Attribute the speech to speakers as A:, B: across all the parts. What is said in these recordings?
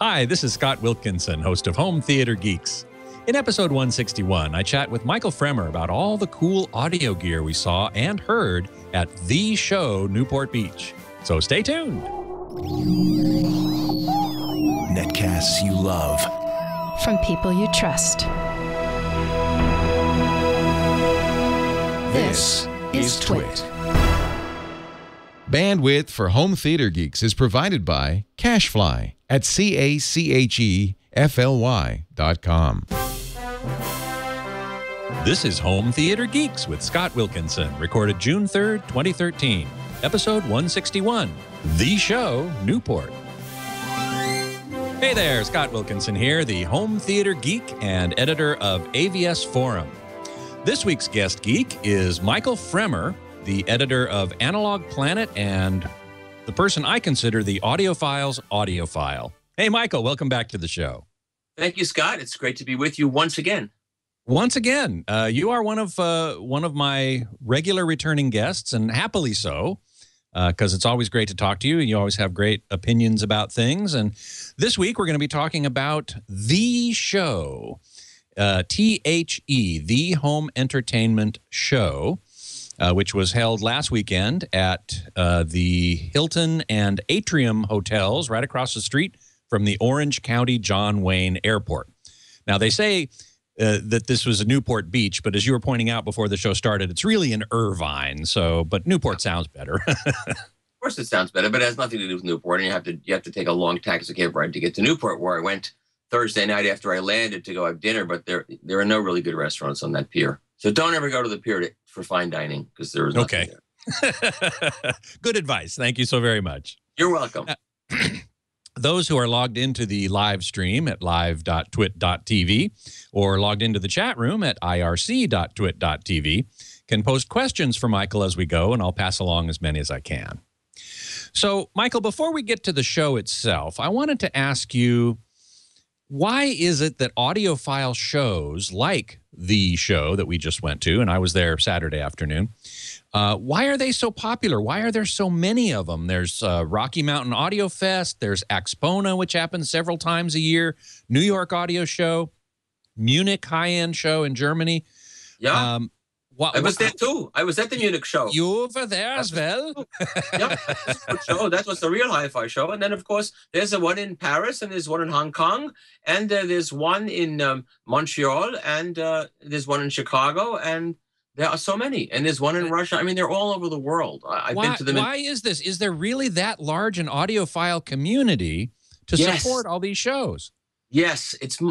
A: Hi, this is Scott Wilkinson, host of Home Theater Geeks. In episode 161, I chat with Michael Fremer about all the cool audio gear we saw and heard at T.H.E. Newport Beach. So stay tuned.
B: Netcasts you love.
C: From people you trust.
B: This is T.H.E.
D: Bandwidth for Home Theater Geeks is provided by CacheFly at CacheFly.com.
A: This is Home Theater Geeks with Scott Wilkinson, recorded June 3rd, 2013. Episode 161, T.H.E. Newport. Hey there, Scott Wilkinson here, the Home Theater Geek and editor of AVS Forum. This week's guest geek is Michael Fremer, the editor of Analog Planet and the person I consider the audiophile's audiophile. Hey, Michael, welcome back to the show.
E: Thank you, Scott. It's great to be with you once again.
A: Once again, you are one of my regular returning guests, and happily so, because it's always great to talk to you, and you always have great opinions about things. And this week, we're going to be talking about the show, T.H.E., the Home Entertainment Show, which was held last weekend at the Hilton and Atrium hotels right across the street from the Orange County John Wayne Airport. Now, they say that this was a Newport Beach, but as you were pointing out before the show started, it's really in Irvine. But Newport sounds better.
E: Of course it sounds better, but it has nothing to do with Newport, and you have to take a long taxi cab ride to get to Newport, where I went Thursday night after I landed to go have dinner, but there are no really good restaurants on that pier. So don't ever go to the pier for fine dining, because there is nothing there.
A: Good advice. Thank you so very much.
E: You're welcome.
A: Those who are logged into the live stream at live.twit.tv or logged into the chat room at irc.twit.tv can post questions for Michael as we go, and I'll pass along as many as I can. So, Michael, before we get to the show itself, I wanted to ask you, why is it that audiophile shows like the show that we just went to, and I was there Saturday afternoon, why are they so popular? Why are there so many of them? There's Rocky Mountain Audio Fest, there's Axpona, which happens several times a year, New York Audio Show, Munich high-end show in Germany.
E: Yeah. I was there too. I was at the Munich show.
A: You were there as well?
E: Yeah, that's a good show. That was the real hi-fi show. And then, of course, there's the one in Paris, and there's one in Hong Kong, and there's one in Montreal, and there's one in Chicago, and there are so many. And there's one in Russia. I mean, they're all over the world. I've been to them.
A: Why is this? Is there really that large an audiophile community to support all these shows?
E: Yes, it's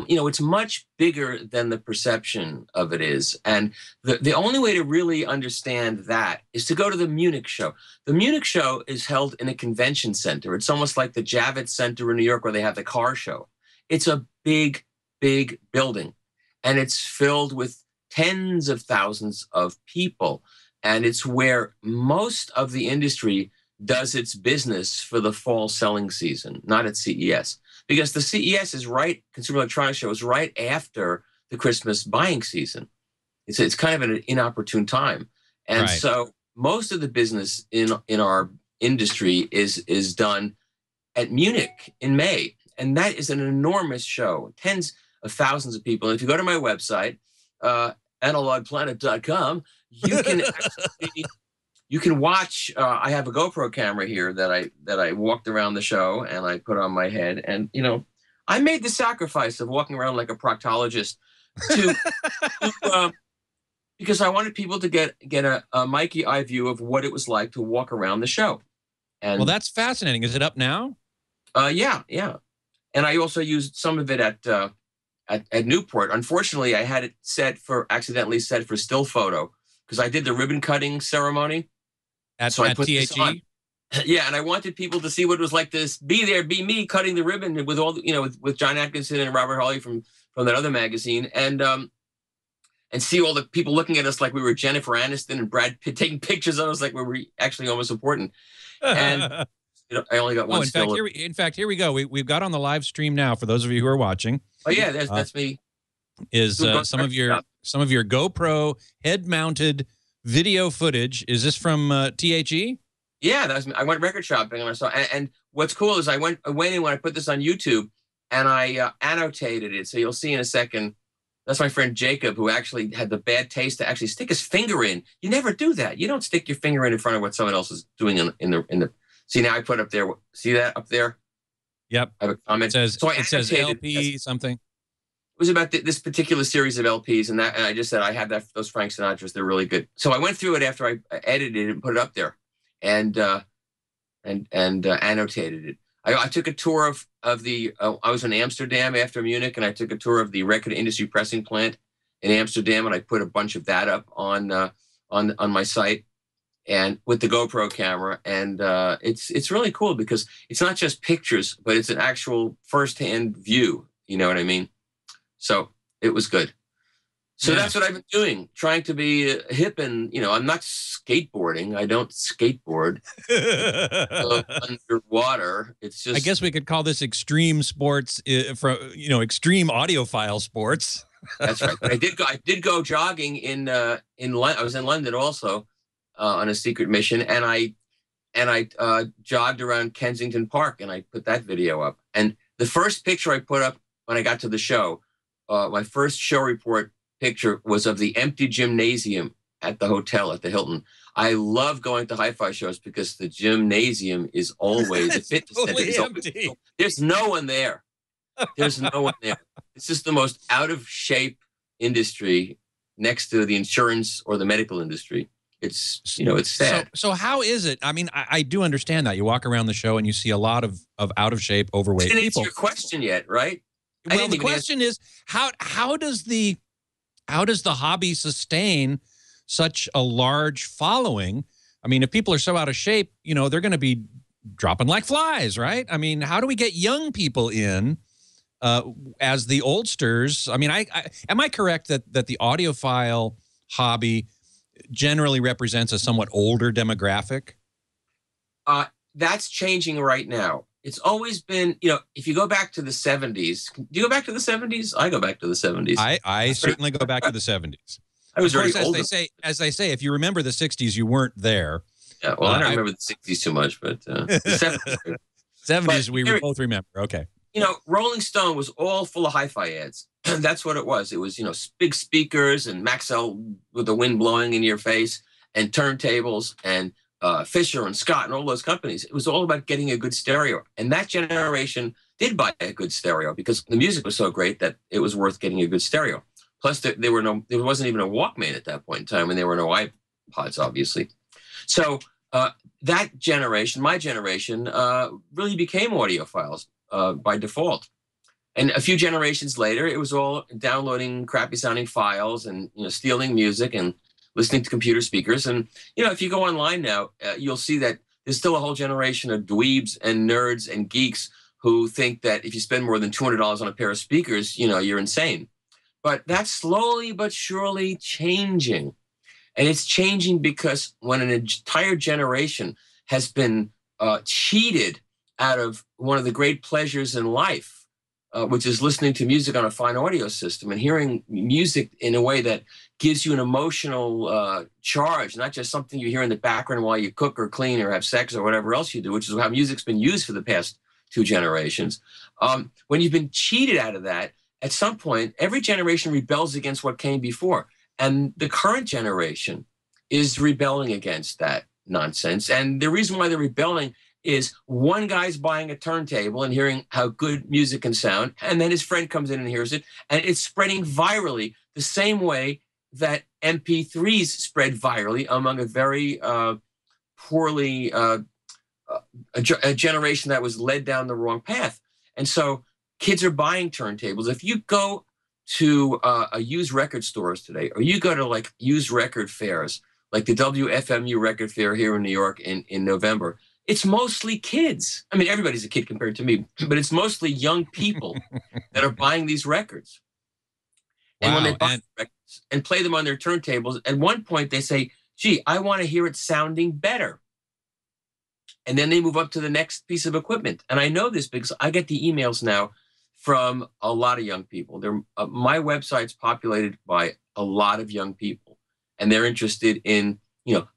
E: much bigger than the perception of it is. And the only way to really understand that is to go to the Munich show. The Munich show is held in a convention center. It's almost like the Javits Center in New York, where they have the car show. It's a big, big building, and it's filled with tens of thousands of people. And it's where most of the industry does its business for the fall selling season, not at CES. Because the CES is Consumer Electronics Show is right after the Christmas buying season. It's kind of an inopportune time. And so most of the business in our industry is done at Munich in May. And that is an enormous show, tens of thousands of people. And if you go to my website, analogplanet.com, you can actually you can watch. I have a GoPro camera here that I walked around the show and I put on my head, and I made the sacrifice of walking around like a proctologist because I wanted people to get a Mikey eye view of what it was like to walk around the show. And
A: well, that's fascinating. Is it up now?
E: Yeah. And I also used some of it at Newport. Unfortunately, I had it accidentally set for still photo because I did the ribbon cutting ceremony.
A: At T.H.E.?
E: Yeah, and I wanted people to see what it was like to be me cutting the ribbon with all with John Atkinson and Robert Hawley from that other magazine, and see all the people looking at us like we were Jennifer Aniston and Brad Pitt taking pictures of us like we were actually almost important. And I only got one.
A: In fact, here we go. We've got on the live stream now for those of you who are watching.
E: Oh yeah, that's me.
A: Is some of your GoPro head-mounted video footage? Is this from T.H.E.?
E: Yeah, that was me. I went record shopping and I saw. And what's cool is I went in when I put this on YouTube. and I annotated it. So you'll see in a second. That's my friend Jacob, who actually had the bad taste to actually stick his finger in. You never do that. You don't stick your finger in front of what someone else is doing in the. See, now I put up there. See that up there?
A: Yep.
E: I have a comment.
A: It says LP something.
E: It was about this particular series of LPs, and I just said I have those Frank Sinatras. They're really good. So I went through it after I edited it and put it up there, and annotated it. I took a tour of the. I was in Amsterdam after Munich, and I took a tour of the record industry pressing plant in Amsterdam, and I put a bunch of that up on my site, and with the GoPro camera, and it's really cool because it's not just pictures, but it's an actual firsthand view. You know what I mean? So it was good. So that's what I've been doing, trying to be hip, and I'm not skateboarding. I don't skateboard underwater. It's just.
A: I guess we could call this extreme sports, extreme audiophile sports.
E: That's right. But I did go jogging in London. I was in London also on a secret mission, and I jogged around Kensington Park, and I put that video up. And the first picture I put up when I got to the show, my first show report picture was of the empty gymnasium at the hotel at the Hilton. I love going to hi-fi shows because the gymnasium is always the fitness
A: totally
E: center
A: empty.
E: There's no one there. There's no one there. It's just the most out of shape industry next to the insurance or the medical industry. It's it's sad.
A: So how is it? I mean, I do understand that you walk around the show and you see a lot of out of shape, overweight
E: people.
A: It's
E: your question yet, right?
A: Well, the question is how does the hobby sustain such a large following? I mean, if people are so out of shape, they're going to be dropping like flies, right? I mean, how do we get young people in as the oldsters? I mean, am I correct that the audiophile hobby generally represents a somewhat older demographic?
E: That's changing right now. It's always been, if you go back to the 70s, do you go back to the 70s? I go back to the 70s.
A: I certainly go back to the 70s.
E: I was
A: already
E: older.
A: As they say, if you remember the 60s, you weren't there.
E: Yeah, well, I don't remember the 60s too much, but the 70s.
A: 70s, we both remember. Okay.
E: Rolling Stone was all full of hi-fi ads. That's what it was. It was, big speakers and Maxell with the wind blowing in your face and turntables and Fisher and Scott and all those companies. It was all about getting a good stereo. And that generation did buy a good stereo because the music was so great that it was worth getting a good stereo. Plus, there wasn't even a Walkman at that point in time, and there were no iPods, obviously. So that generation, my generation, really became audiophiles by default. And a few generations later, it was all downloading crappy sounding files and stealing music and listening to computer speakers. And if you go online now, you'll see that there's still a whole generation of dweebs and nerds and geeks who think that if you spend more than $200 on a pair of speakers, you're insane. But that's slowly but surely changing. And it's changing because when an entire generation has been cheated out of one of the great pleasures in life, which is listening to music on a fine audio system and hearing music in a way that gives you an emotional charge, not just something you hear in the background while you cook or clean or have sex or whatever else you do, which is how music's been used for the past 2 generations. When you've been cheated out of that, at some point, every generation rebels against what came before. And the current generation is rebelling against that nonsense. And the reason why they're rebelling is one guy's buying a turntable and hearing how good music can sound, and then his friend comes in and hears it, and it's spreading virally the same way that MP3s spread virally among a very poorly, a generation that was led down the wrong path. And so kids are buying turntables. If you go to a used record stores today, or you go to like used record fairs, like the WFMU record fair here in New York in November, it's mostly kids. I mean, everybody's a kid compared to me, but it's mostly young people that are buying these records. Wow. And when they buy records and play them on their turntables, at one point they say, gee, I want to hear it sounding better. And then they move up to the next piece of equipment. And I know this because I get the emails now from a lot of young people. My website's populated by a lot of young people, and they're interested in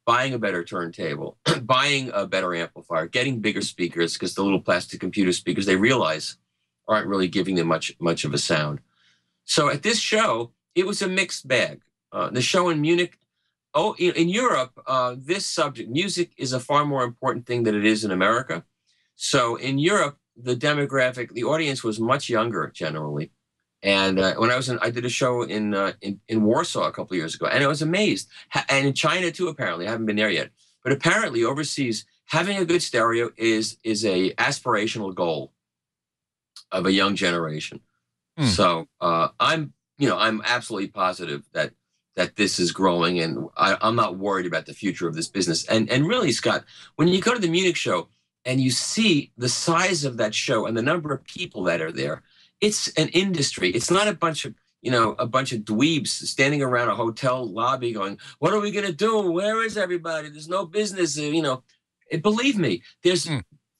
E: buying a better turntable, buying a better amplifier, getting bigger speakers, because the little plastic computer speakers, they realize aren't really giving them much of a sound. So at this show, it was a mixed bag. The show in Munich, in Europe, this subject, music, is a far more important thing than it is in America. So in Europe, the audience was much younger generally. And when I did a show in Warsaw a couple of years ago, and I was amazed. And in China too, apparently. I haven't been there yet. But apparently overseas, having a good stereo is a aspirational goal of a young generation. So I'm absolutely positive that this is growing, and I'm not worried about the future of this business. And really, Scott, when you go to the Munich show and you see the size of that show and the number of people that are there, it's an industry. It's not a bunch of dweebs standing around a hotel lobby going, "What are we going to do? Where is everybody? There's no business." Believe me, there's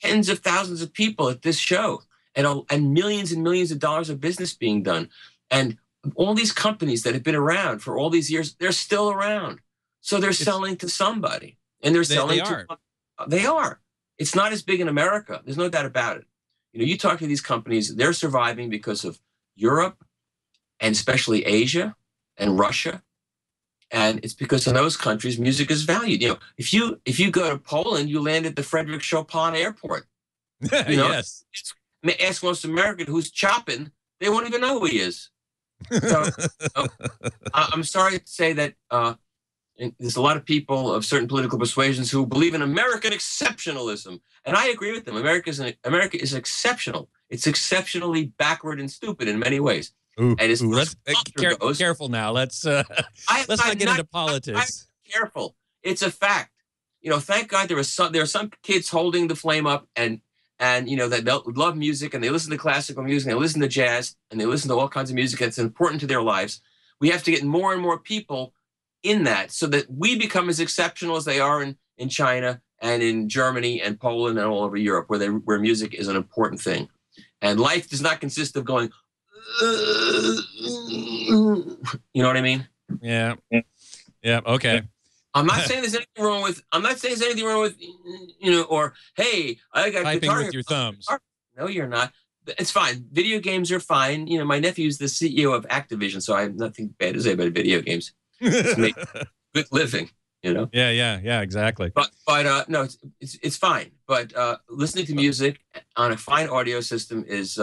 E: tens of thousands of people at this show, and millions of dollars of business being done. And all these companies that have been around for all these years, they're still around. So they're selling to somebody, and they are. It's not as big in America. There's no doubt about it. You talk to these companies, they're surviving because of Europe, and especially Asia and Russia. And it's because in those countries, music is valued. If you go to Poland, you land at the Frederick Chopin Airport.
A: Yes.
E: Ask most American who's chopping, they won't even know who he is. So I'm sorry to say that there's a lot of people of certain political persuasions who believe in American exceptionalism, and I agree with them. America is exceptional. It's exceptionally backward and stupid in many ways.
A: Let's careful now. Let's not get into politics.
E: I'm careful. It's a fact. Thank God there are some kids holding the flame up, and that love music, and they listen to classical music, and they listen to jazz, and they listen to all kinds of music that's important to their lives. We have to get more and more people in that, so that we become as exceptional as they are in China and in Germany and Poland and all over Europe, where music is an important thing. And life does not consist of going, you know what I mean?
A: Yeah. Okay.
E: I'm not saying there's anything wrong with. Or hey, I got
A: typing
E: guitar
A: with your thumbs.
E: No, you're not. It's fine. Video games are fine. My nephew's the CEO of Activision, so I have nothing bad to say about video games. It's make good living.
A: Yeah, exactly.
E: But no, it's fine. But listening to music on a fine audio system is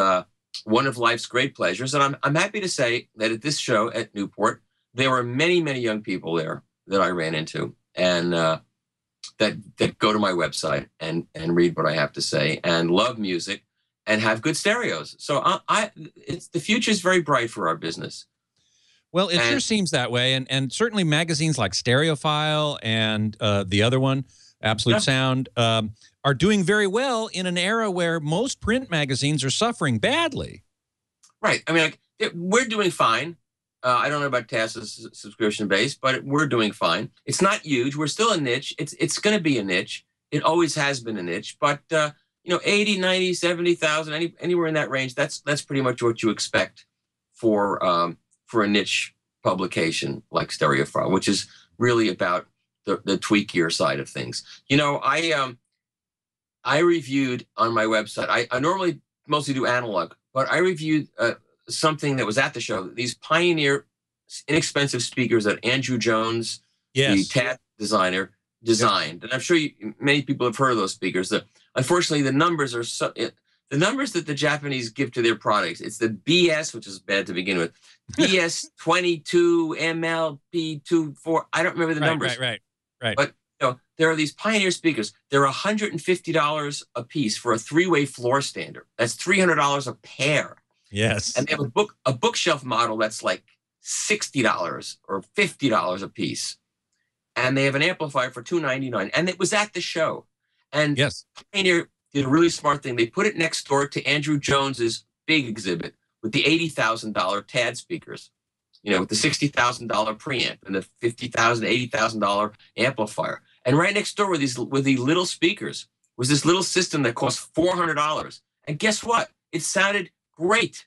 E: one of life's great pleasures. And I'm happy to say that at this show at Newport, there were many, many young people there that I ran into, and that go to my website and read what I have to say and love music and have good stereos. So the future is very bright for our business.
A: Well, it sure seems that way, and certainly magazines like Stereophile and the other one, Absolute Sound, are doing very well in an era where most print magazines are suffering badly.
E: Right. I mean, we're doing fine. I don't know about T.H.E's subscription base, but we're doing fine. It's not huge. We're still a niche. It's going to be a niche. It always has been a niche. But 80, 90, 70,000, anywhere in that range, that's pretty much what you expect for a niche publication like Stereophile, which is really about the tweakier side of things. I reviewed on my website. I normally mostly do analog, but I reviewed something that was at the show. These Pioneer inexpensive speakers that Andrew Jones, the T.H.E designer, designed. And I'm sure many people have heard of those speakers. Unfortunately, the numbers are the numbers that the Japanese give to their products. It's the BS, which is bad to begin with. BS 22 MLP24. I don't remember the numbers.
A: Right.
E: But there are these Pioneer speakers. They're $150 a piece for a 3-way floor stander. That's $300 a pair.
A: Yes.
E: And they have a bookshelf model that's like $60 or $50 a piece. And they have an amplifier for $299. And it was at the show. And Pioneer did a really smart thing. They put it next door to Andrew Jones's big exhibit with the $80,000 T.H.E speakers, with the $60,000 preamp and the $50,000, $80,000 amplifier. And right next door were these little speakers was this little system that cost $400. And guess what? It sounded great.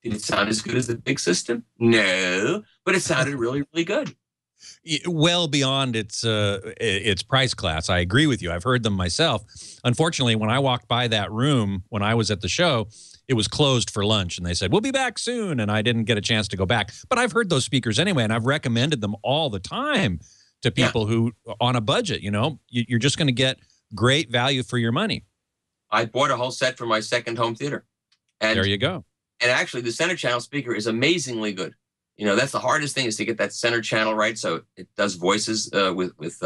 E: Did it sound as good as the big system? No, but it sounded really, really good.
A: Well beyond its price class. I agree with you. I've heard them myself. Unfortunately, when I walked by that room when I was at the show, it was closed for lunch, and they said, we'll be back soon, and I didn't get a chance to go back. But I've heard those speakers anyway, and I've recommended them all the time to people who, on a budget, you know, you're just going to get great value for your money.
E: I bought a whole set for my second home theater. And
A: there you go.
E: And actually, the center channel speaker is amazingly good. You know, that's the hardest thing, is to get that center channel right, so it does voices with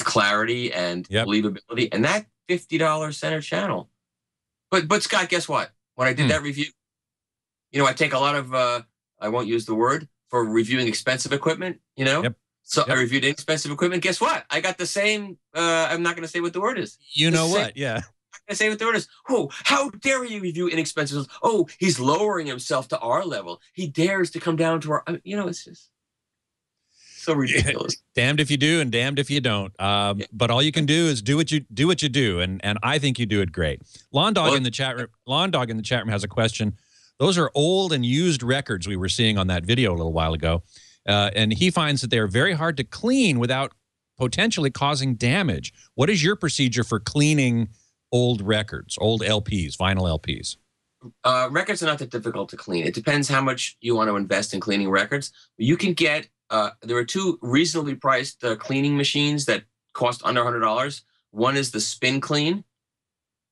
E: clarity and believability. And that $50 center channel. But Scott, guess what? When I did that review, you know, I take a lot of I won't use the word for reviewing expensive equipment. You know, so I reviewed inexpensive equipment. Guess what? I got the same. I'm not going to say what the word is.
A: You know what? Yeah.
E: I say what the word is. Oh, how dare you review inexpensive? Oh, he's lowering himself to our level. He dares to come down to our. You know, it's just so ridiculous.
A: Damned if you do, and damned if you don't. But all you can do is do what you do, and I think you do it great. Lawn Dog in the chat room has a question. Those are old and used records we were seeing on that video a little while ago, and he finds that they are very hard to clean without potentially causing damage. What is your procedure for cleaning old records, old LPs, vinyl LPs?
E: Records are not that difficult to clean. It depends how much you want to invest in cleaning records. You can get, there are two reasonably priced cleaning machines that cost under $100. One is the Spin Clean,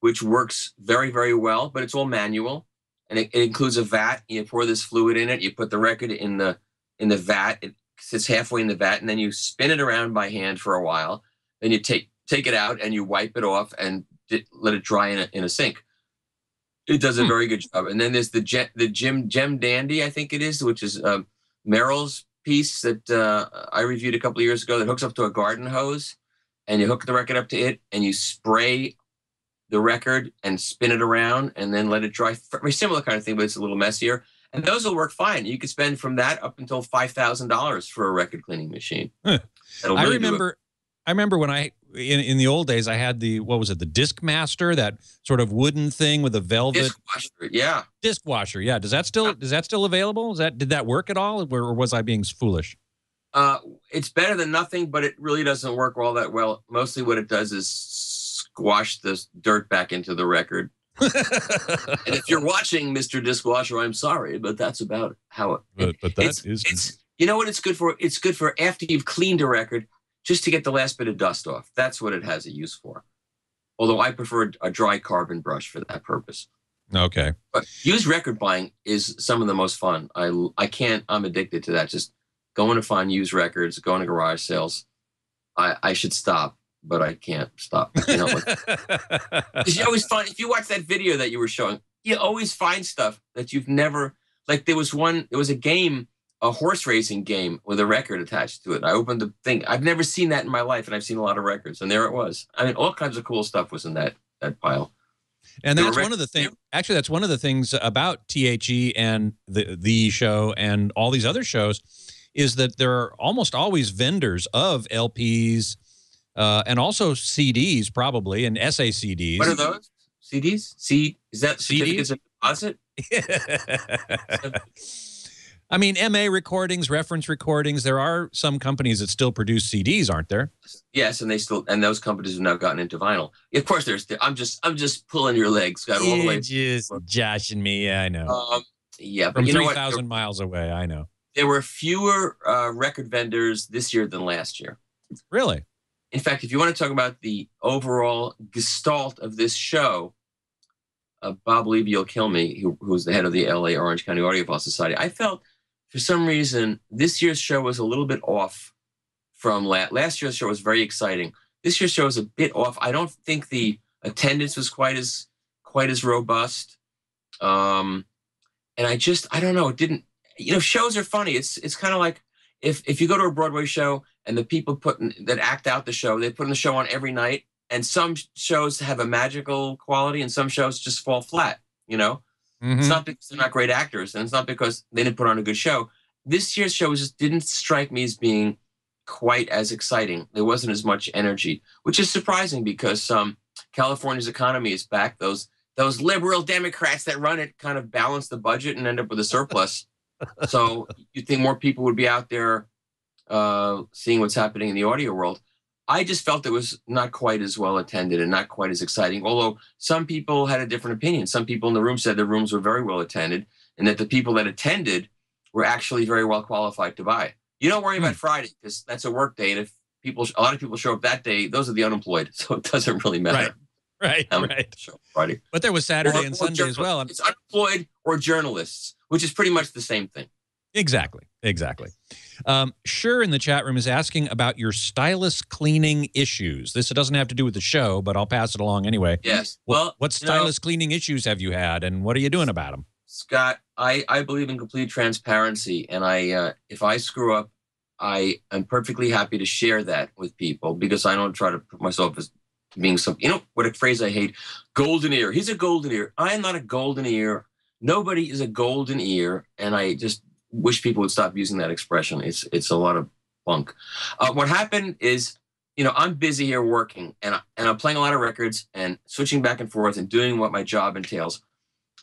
E: which works very, very well, but it's all manual. And it includes a vat. You pour this fluid in it, you put the record in the vat, it sits halfway in the vat, and then you spin it around by hand for a while. Then you take it out and you wipe it off and let it dry in a sink. It does a very good job. And then there's the Gem Dandy, I think it is, which is Merrill's piece that I reviewed a couple of years ago, that hooks up to a garden hose, and you hook the record up to it, and you spray the record and spin it around and then let it dry. Very similar kind of thing, but it's a little messier. And those will work fine. You could spend from that up until $5,000 for a record cleaning machine.
A: Huh. I remember when in the old days, I had the Disc Master, that sort of wooden thing with a velvet disc washer. Yeah. Is that still available? Did that work at all, or was I being foolish?
E: It's better than nothing, but it really doesn't work all that well. Mostly what it does is squash the dirt back into the record. And if you're watching, Mr. Dishwasher, I'm sorry, but that's about how it. But it's you know what it's good for? It's good for after you've cleaned a record, just to get the last bit of dust off. That's what it has a use for. Although I prefer a dry carbon brush for that purpose.
A: Okay.
E: But used record buying is some of the most fun. I'm addicted to that. Just going to find used records, going to garage sales. I should stop, but I can't stop. You know, because you always find, if you watch that video that you were showing, you always find stuff that you've never, like there was a game, a horse racing game with a record attached to it. I opened the thing. I've never seen that in my life, and I've seen a lot of records, and there it was. I mean, all kinds of cool stuff was in that pile.
A: And that's one of the things. Actually, that's one of the things about T.H.E. and the show and all these other shows, is that there are almost always vendors of LPs and also CDs, probably, and SACDs.
E: What are those? CDs? Is that certificates of deposit?
A: I mean, MA recordings, reference recordings. There are some companies that still produce CDs, aren't there?
E: Yes, and those companies have now gotten into vinyl. Of course, I'm just pulling your legs, Scott, all the way.
A: Just joshing me. Yeah, I know.
E: Yeah,
A: but from 3,000 miles away, I know.
E: There were fewer record vendors this year than last year.
A: Really?
E: In fact, if you want to talk about the overall gestalt of this show, Bob Levy will kill me, who was the head of the LA Orange County Audiophile Society. I felt, for some reason, this year's show was a little bit off from last year's show. Was very exciting. This year's show was a bit off. I don't think the attendance was quite as robust. And I don't know. It didn't. You know, shows are funny. It's kind of like if you go to a Broadway show and the people that act out the show, they put the show on every night. And some shows have a magical quality, and some shows just fall flat. You know. Mm-hmm. It's not because they're not great actors, and it's not because they didn't put on a good show. This year's show just didn't strike me as being quite as exciting. There wasn't as much energy, which is surprising because California's economy is back. Those liberal Democrats that run it kind of balance the budget and end up with a surplus. So you'd think more people would be out there seeing what's happening in the audio world. I just felt it was not quite as well attended and not quite as exciting. Although some people had a different opinion. Some people in the room said the rooms were very well attended, and that the people that attended were actually very well qualified to buy. You don't worry about Friday because that's a work day, and if a lot of people show up that day, those are the unemployed, so it doesn't really matter.
A: Right.
E: Show up Friday.
A: But there was Saturday and Sunday as well.
E: It's unemployed or journalists, which is pretty much the same thing.
A: Exactly. Sure in the chat room is asking about your stylus cleaning issues. This doesn't have to do with the show, but I'll pass it along anyway.
E: Yes.
A: What stylus cleaning issues have you had, and what are you doing about them?
E: Scott, I believe in complete transparency, and if I screw up, I am perfectly happy to share that with people because I don't try to put myself as being some, what a phrase I hate, golden ear. He's a golden ear. I am not a golden ear. Nobody is a golden ear, and I just wish people would stop using that expression. It's a lot of bunk. What happened is, I'm busy here working, and I'm playing a lot of records and switching back and forth and doing what my job entails.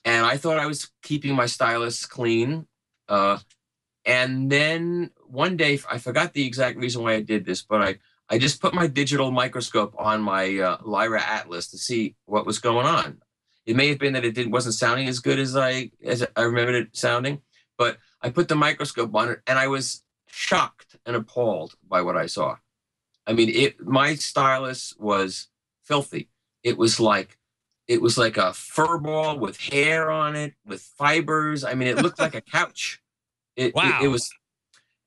E: And I thought I was keeping my stylus clean. And then one day, I forgot the exact reason why I did this, but I just put my digital microscope on my Lyra Atlas to see what was going on. It may have been that it wasn't sounding as good as I remembered it sounding, but I put the microscope on it, and I was shocked and appalled by what I saw. I mean, my stylus was filthy. It was like a fur ball with hair on it, with fibers. I mean, it looked like a couch.
A: Wow.
E: It was,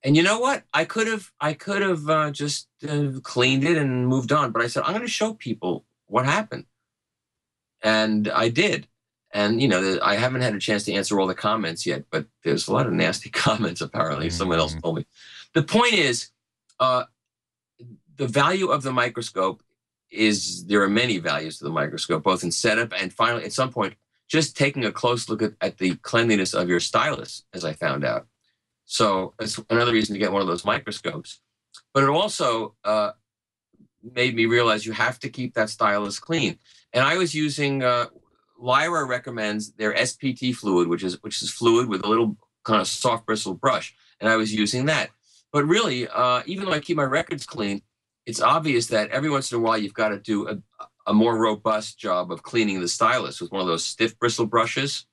E: and you know what? I could have just cleaned it and moved on. But I said, I'm going to show people what happened. And I did. And, I haven't had a chance to answer all the comments yet, but there's a lot of nasty comments, apparently. Someone else told me. The point is, the value of the microscope is, there are many values to the microscope, both in setup and finally, at some point, just taking a close look at the cleanliness of your stylus, as I found out. So it's another reason to get one of those microscopes. But it also made me realize you have to keep that stylus clean. And I was using, Lyra recommends their SPT fluid, which is fluid with a little kind of soft bristle brush. And I was using that. But really, even though I keep my records clean, it's obvious that every once in a while you've got to do a more robust job of cleaning the stylus with one of those stiff bristle brushes,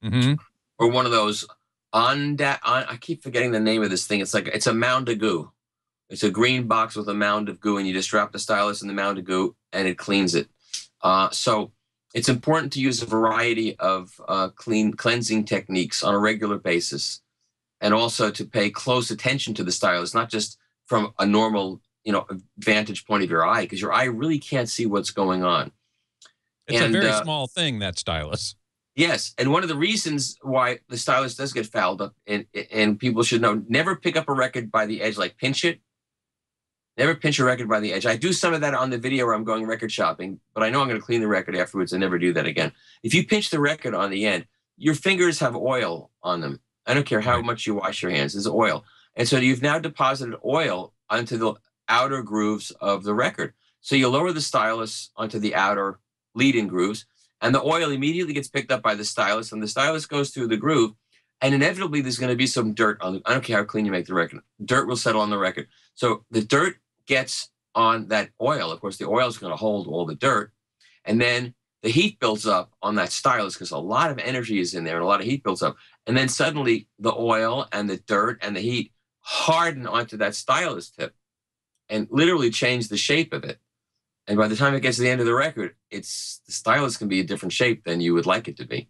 E: or one of those I keep forgetting the name of this thing. It's a mound of goo. It's a green box with a mound of goo, and you just drop the stylus in the mound of goo, and it cleans it. So it's important to use a variety of cleansing techniques on a regular basis, and also to pay close attention to the stylus, not just from a normal vantage point of your eye, because your eye really can't see what's going on.
A: It's a very small thing, that stylus.
E: Yes, and one of the reasons why the stylus does get fouled up, and people should know, never pick up a record by the edge, like pinch it. Never pinch a record by the edge. I do some of that on the video where I'm going record shopping, but I know I'm going to clean the record afterwards and never do that again. If you pinch the record on the end, your fingers have oil on them. I don't care how much you wash your hands, there's oil. And so you've now deposited oil onto the outer grooves of the record. So you lower the stylus onto the outer lead-in grooves, and the oil immediately gets picked up by the stylus, and the stylus goes through the groove, and inevitably there's going to be some dirt on I don't care how clean you make the record. Dirt will settle on the record. So the dirt gets on that oil. Of course, the oil is going to hold all the dirt, and then the heat builds up on that stylus because a lot of energy is in there and a lot of heat builds up. And then suddenly the oil and the dirt and the heat harden onto that stylus tip and literally change the shape of it. And by the time it gets to the end of the record, the stylus can be a different shape than you would like it to be.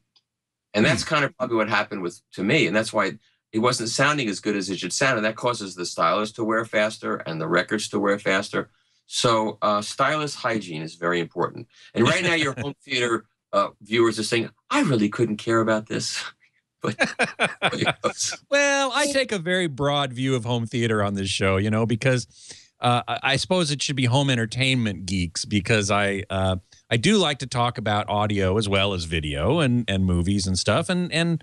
E: And that's kind of probably what happened to me. And that's why it wasn't sounding as good as it should sound. And that causes the stylus to wear faster and the records to wear faster. So stylus hygiene is very important. And right now your home theater viewers are saying, I really couldn't care about this. But
A: well, I take a very broad view of home theater on this show, because I suppose it should be home entertainment geeks, because I do like to talk about audio as well as video and movies and stuff. And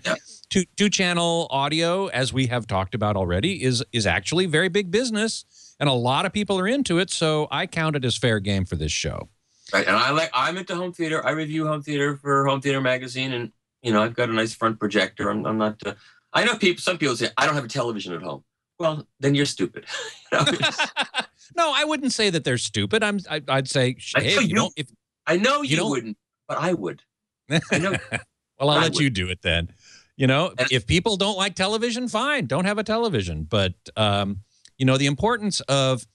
A: two-channel audio, as we have talked about already, is actually very big business, and a lot of people are into it. So I count it as fair game for this show.
E: Right, and I'm into home theater. I review home theater for Home Theater Magazine, and I've got a nice front projector. I'm not. I know some people say I don't have a television at home. well, then you're stupid. You know,
A: No, I wouldn't say that they're stupid. I'd say, hey, if you don't, if
E: I know
A: you
E: you
A: don't,
E: wouldn't, but I would. I know.
A: well, I'll
E: I
A: let
E: would.
A: you do it then. You know,
E: And-
A: if people don't like television, fine, don't have a television. But you know, the importance of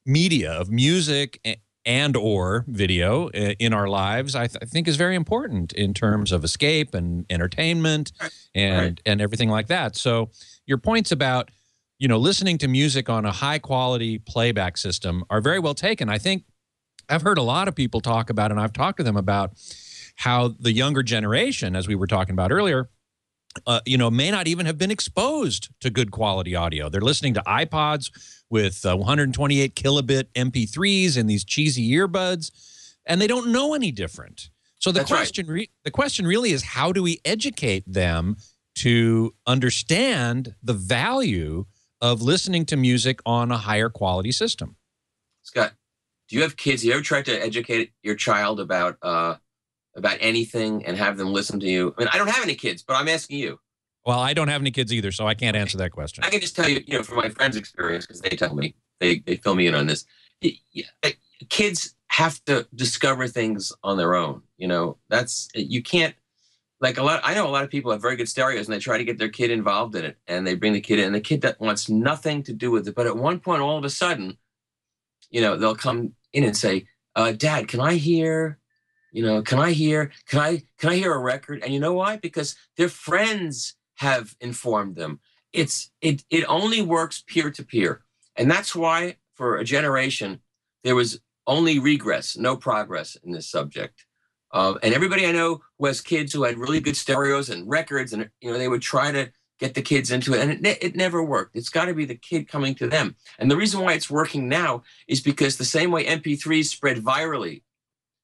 A: media, of music and or video in our lives, I think is very important in terms of escape and entertainment and everything like that. So your points about, you know, listening to music on a high quality playback system are very well taken. I think I've heard a lot of people talk about, and I've talked to them about how the younger generation, as we were talking about earlier, you know, may not even have been exposed to good quality audio. They're listening to iPods with 128 kilobit MP3s and these cheesy earbuds, and they don't know any different. So the the question really is, how do we educate them to understand the value of listening to music on a higher quality system?
E: Scott, do you have kids? You ever tried to educate your child about anything and have them listen to you? I mean, I don't have any kids, but I'm asking you.
A: Well, I don't have any kids either, so I can't answer that question.
E: I can just tell you, you know, from my friends' experience, because they tell me, they fill me in on this. Kids have to discover things on their own. You know, you can't, like I know a lot of people have very good stereos and they try to get their kid involved in it, and they bring the kid in, and the kid that wants nothing to do with it. But at one point, all of a sudden, you know, they'll come in and say, Dad, can I hear a record? And you know why? Because their friends have informed them. It only works peer to peer. And that's why for a generation, there was only regress, no progress in this subject. And everybody I know who has kids who had really good stereos and records, and, you know, they would try to get the kids into it, and it never worked. It's got to be the kid coming to them. And the reason why it's working now is because the same way MP3s spread virally,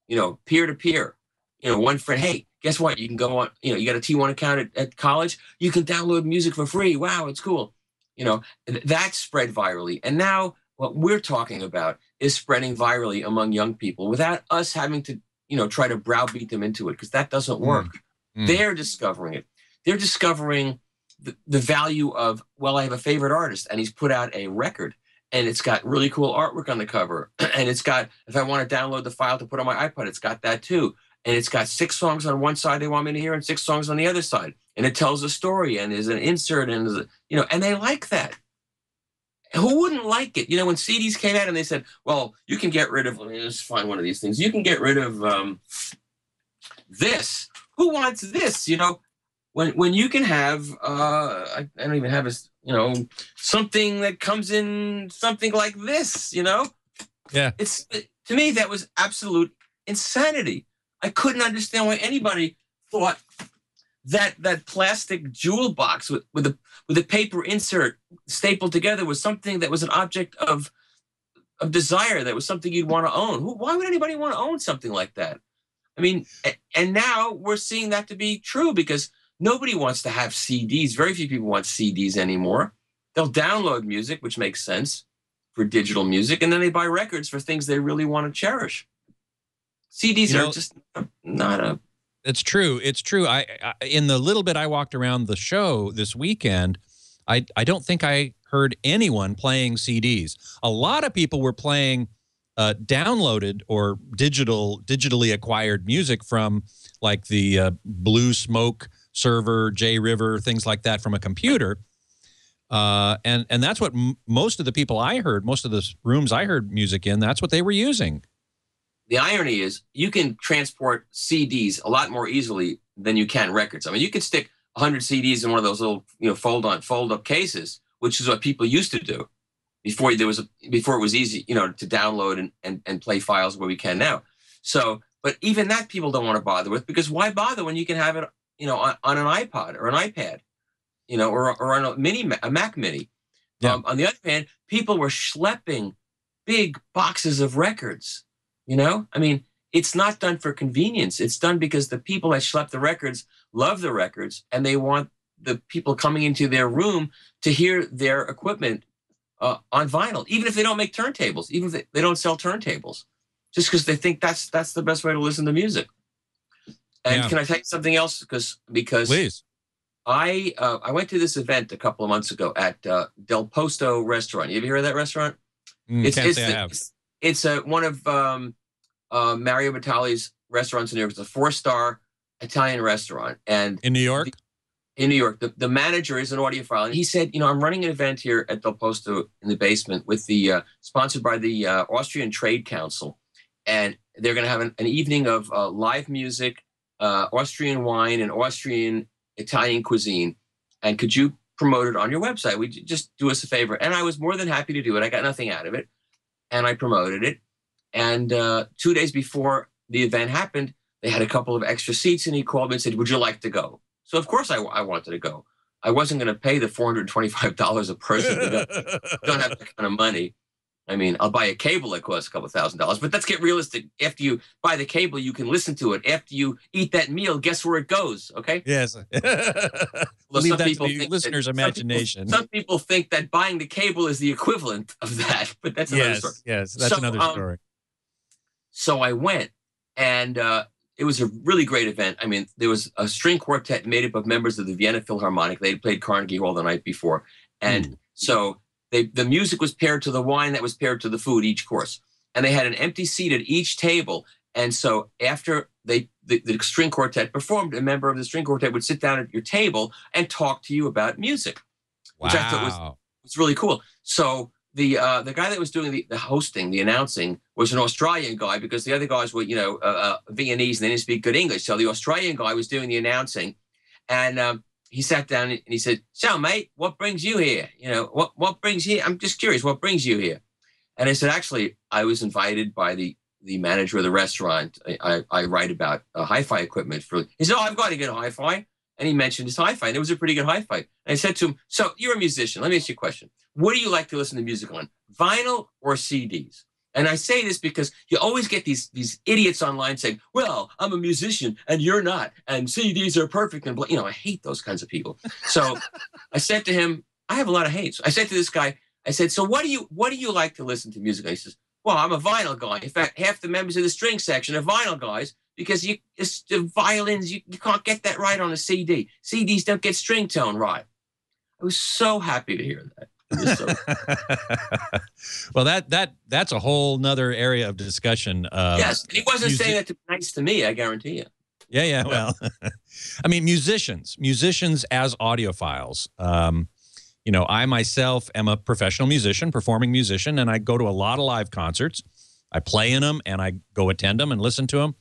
E: you know, peer to peer, you know, one friend, hey, guess what? You can go on, you know, you got a T1 account at college, you can download music for free. Wow, it's cool. You know, that spread virally. And now what we're talking about is spreading virally among young people without us having to, you know, try to browbeat them into it, because that doesn't work. They're discovering it. They're discovering the value of, well, I have a favorite artist and he's put out a record and it's got really cool artwork on the cover. And it's got, if I want to download the file to put on my iPod, it's got that too. And it's got 6 songs on one side they want me to hear and 6 songs on the other side. And it tells a story and there's an insert and, you know, and they like that. Who wouldn't like it? You know, when CDs came out and they said, well, you can get rid of, let me just find one of these things. You can get rid of this. Who wants this? You know, when you can have, I don't even have a, you know, something that comes in something like this, you know?
A: Yeah.
E: To me, that was absolute insanity. I couldn't understand why anybody thought that plastic jewel box with a paper insert stapled together was something that was an object of desire, that was something you'd want to own. Why would anybody want to own something like that? I mean, and now we're seeing that to be true, because nobody wants to have CDs. Very few people want CDs anymore. They'll download music, which makes sense for digital music, and then they buy records for things they really want to cherish. CDs are just not a...
A: It's true. It's true. I in the little bit I walked around the show this weekend, I don't think I heard anyone playing CDs. A lot of people were playing downloaded or digitally acquired music from, like, the Blue Smoke server, J River, things like that, from a computer. And that's what most of the people I heard, most of the rooms I heard music in, that's what they were using.
E: The irony is you can transport CDs a lot more easily than you can records. I mean, you can stick 100 CDs in one of those little, you know, fold-up cases, which is what people used to do before it was easy, you know, to download and play files where we can now. So, but even that people don't want to bother with, because why bother when you can have it, you know, on an iPod or an iPad, you know, or on a Mac Mini.
A: Yeah.
E: On the other hand, people were schlepping big boxes of records. You know, I mean, it's not done for convenience. It's done because the people that schlep the records love the records, and they want the people coming into their room to hear their equipment on vinyl, even if they don't make turntables, even if they don't sell turntables, just because they think that's the best way to listen to music. And can I tell you something else? Because
A: Please.
E: I went to this event a couple of months ago at Del Posto restaurant. You ever hear of that restaurant?
A: Can't say I have.
E: It's one of Mario Batali's restaurants in New York. It's a 4-star Italian restaurant, and
A: In New York?
E: in New York, the manager is an audiophile, and he said, I'm running an event here at Del Posto in the basement with the sponsored by the Austrian Trade Council, and they're going to have an evening of live music, Austrian wine, and Austrian Italian cuisine. And could you promote it on your website? Would you just do us a favor? And I was more than happy to do it. I got nothing out of it, and I promoted it. And 2 days before the event happened, they had a couple of extra seats, and he called me and said, "Would you like to go?" So of course I wanted to go. I wasn't going to pay the $425 a person to go. I don't have that kind of money. I mean, I'll buy a cable that costs a couple $1,000s, but let's get realistic. After you buy the cable, you can listen to it. After you eat that meal, guess where it goes? Okay.
A: Yes.
E: Well,
A: Leave that to the listener's imagination.
E: Some people think that buying the cable is the equivalent of that, but that's another story.
A: Yes, that's another story.
E: So I went, and it was a really great event. I mean, there was a string quartet made up of members of the Vienna Philharmonic. They had played Carnegie Hall the night before. And so the music was paired to the wine that was paired to the food each course. And they had an empty seat at each table. And so after the string quartet performed, a member of the string quartet would sit down at your table and talk to you about music, which I thought was really cool. So the guy that was doing the hosting, the announcing, was an Australian guy, because the other guys were, Viennese, and they didn't speak good English. So the Australian guy was doing the announcing, and he sat down and he said, "So, mate, what brings you here? What brings you? I'm just curious, what brings you here?" And I said, "Actually, I was invited by the manager of the restaurant. I write about hi-fi equipment for." He said, "Oh, I've got to get a hi-fi." And he mentioned his hi-fi, and it was a pretty good hi-fi. And I said to him, "So you're a musician. Let me ask you a question. What do you like to listen to music on, vinyl or CDs?" And I say this because you always get these idiots online saying, "Well, I'm a musician and you're not, and CDs are perfect." And I hate those kinds of people. So I said to him, I have a lot of hate. So I said to this guy, I said, "So what do you like to listen to music?" And he says, "Well, I'm a vinyl guy. In fact, half the members of the string section are vinyl guys, because the violins, you can't get that right on a CD. CDs don't get string tone right." I was so happy to hear that.
A: Well, that's a whole nother area of discussion.
E: Yes, he wasn't saying that to be nice to me, I guarantee you.
A: Yeah. Well, I mean, musicians as audiophiles. I myself am a professional musician, performing musician, and I go to a lot of live concerts. I play in them, and I go attend them and listen to them.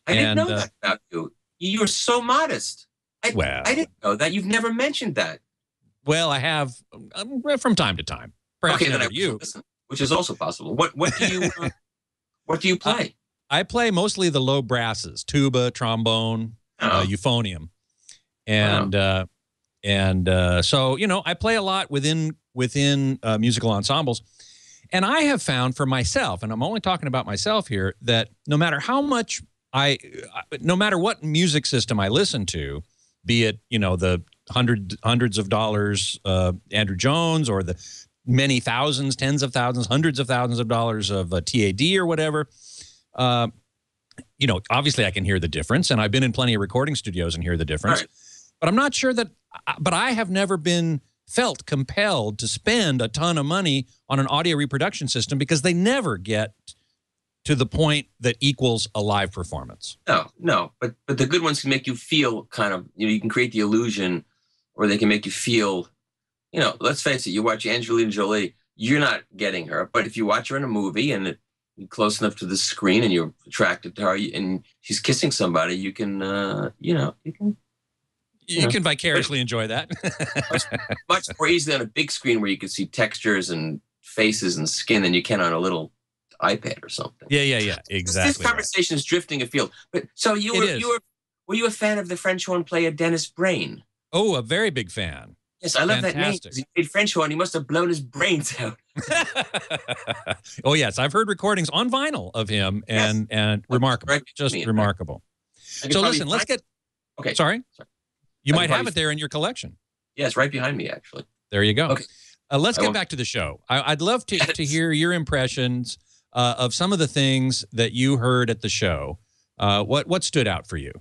E: I didn't know that about you. You're so modest. I didn't know that. You've never mentioned that.
A: Well, I have from time to time. Perhaps
E: okay, then I
A: you,
E: listen, which is also possible. What do you what do you play?
A: I play mostly the low brasses: tuba, trombone, euphonium, and so I play a lot within musical ensembles. And I have found for myself, and I'm only talking about myself here, that no matter how much no matter what music system I listen to, be it the hundreds of dollars Andrew Jones, or the many thousands, tens of thousands, hundreds of thousands of dollars of T.H.E. or whatever, obviously I can hear the difference, and I've been in plenty of recording studios and hear the difference. Right. But I'm not sure that. But I have never felt compelled to spend a ton of money on an audio reproduction system, because they never get to the point that equals a live performance.
E: No, but the good ones can make you feel kind of, you can create the illusion, or they can make you feel, let's face it, you watch Angelina Jolie, you're not getting her. But if you watch her in a movie and you're close enough to the screen and you're attracted to her and she's kissing somebody, you can,
A: you can vicariously enjoy that.
E: much more easily on a big screen where you can see textures and faces and skin than you can on a little iPad or something.
A: Yeah, exactly.
E: This conversation is drifting afield. But so were you a fan of the French horn player Dennis Brain?
A: Oh, a very big fan.
E: Yes, I love that name. He played French horn. He must have blown his brains out.
A: Oh yes, I've heard recordings on vinyl of him, and remarkable, right, just remarkable. So listen, let's get.
E: Okay,
A: sorry. You might have it there in your collection.
E: Yes, right behind me, actually.
A: There you go. Okay. Let's get back to the show. I'd love to hear your impressions of some of the things that you heard at the show. What stood out for you?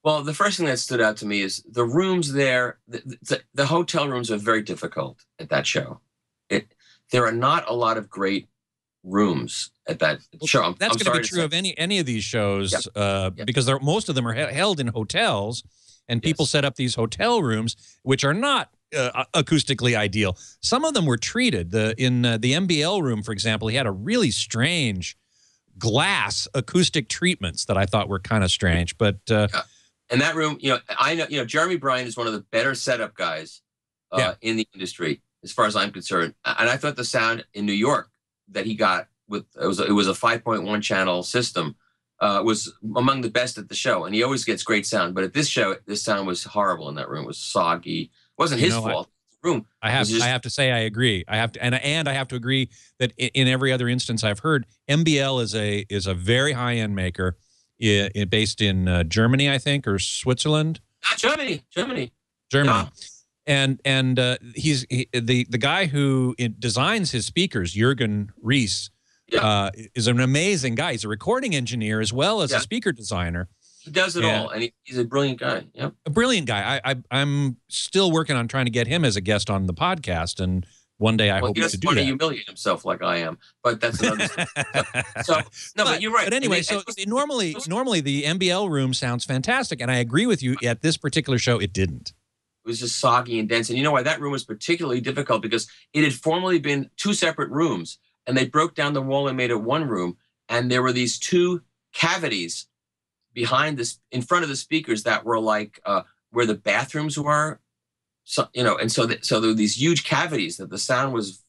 E: Well, the first thing that stood out to me is the rooms there. The hotel rooms are very difficult at that show. There are not a lot of great rooms at that show.
A: That's
E: I'm
A: going to be true of any of these shows, because most of them are held in hotels, and people set up these hotel rooms, which are not acoustically ideal. Some of them were treated. In the MBL room, for example, he had a really strange glass acoustic treatments that I thought were kind of strange. But
E: and that room, I know, Jeremy Bryan is one of the better setup guys in the industry, as far as I'm concerned. And I thought the sound in New York that he got with it was a 5.1 channel system was among the best at the show. And he always gets great sound, but at this show, this sound was horrible in that room. It was soggy. It wasn't his fault.
A: I have to say I agree. I have to and I have to agree that in every other instance I've heard, MBL is a very high end maker, based in Germany, I think, or Switzerland.
E: Germany.
A: Yeah. And he's the guy who designs his speakers, Jürgen Ries, is an amazing guy. He's a recording engineer as well as a speaker designer.
E: He does it all, and he's a brilliant guy. Yep.
A: A brilliant guy. I'm still working on trying to get him as a guest on the podcast, and one day I hope to do that. He doesn't want to
E: humiliate himself like I am, but that's another thing. But you're right.
A: But anyway, normally the MBL room sounds fantastic, and I agree with you. At this particular show, it didn't.
E: It was just soggy and dense. And you know why that room was particularly difficult? Because it had formerly been two separate rooms, and they broke down the wall and made it one room, and there were these two cavities behind this, in front of the speakers, that were like where the bathrooms were. So and so there were these huge cavities that the sound was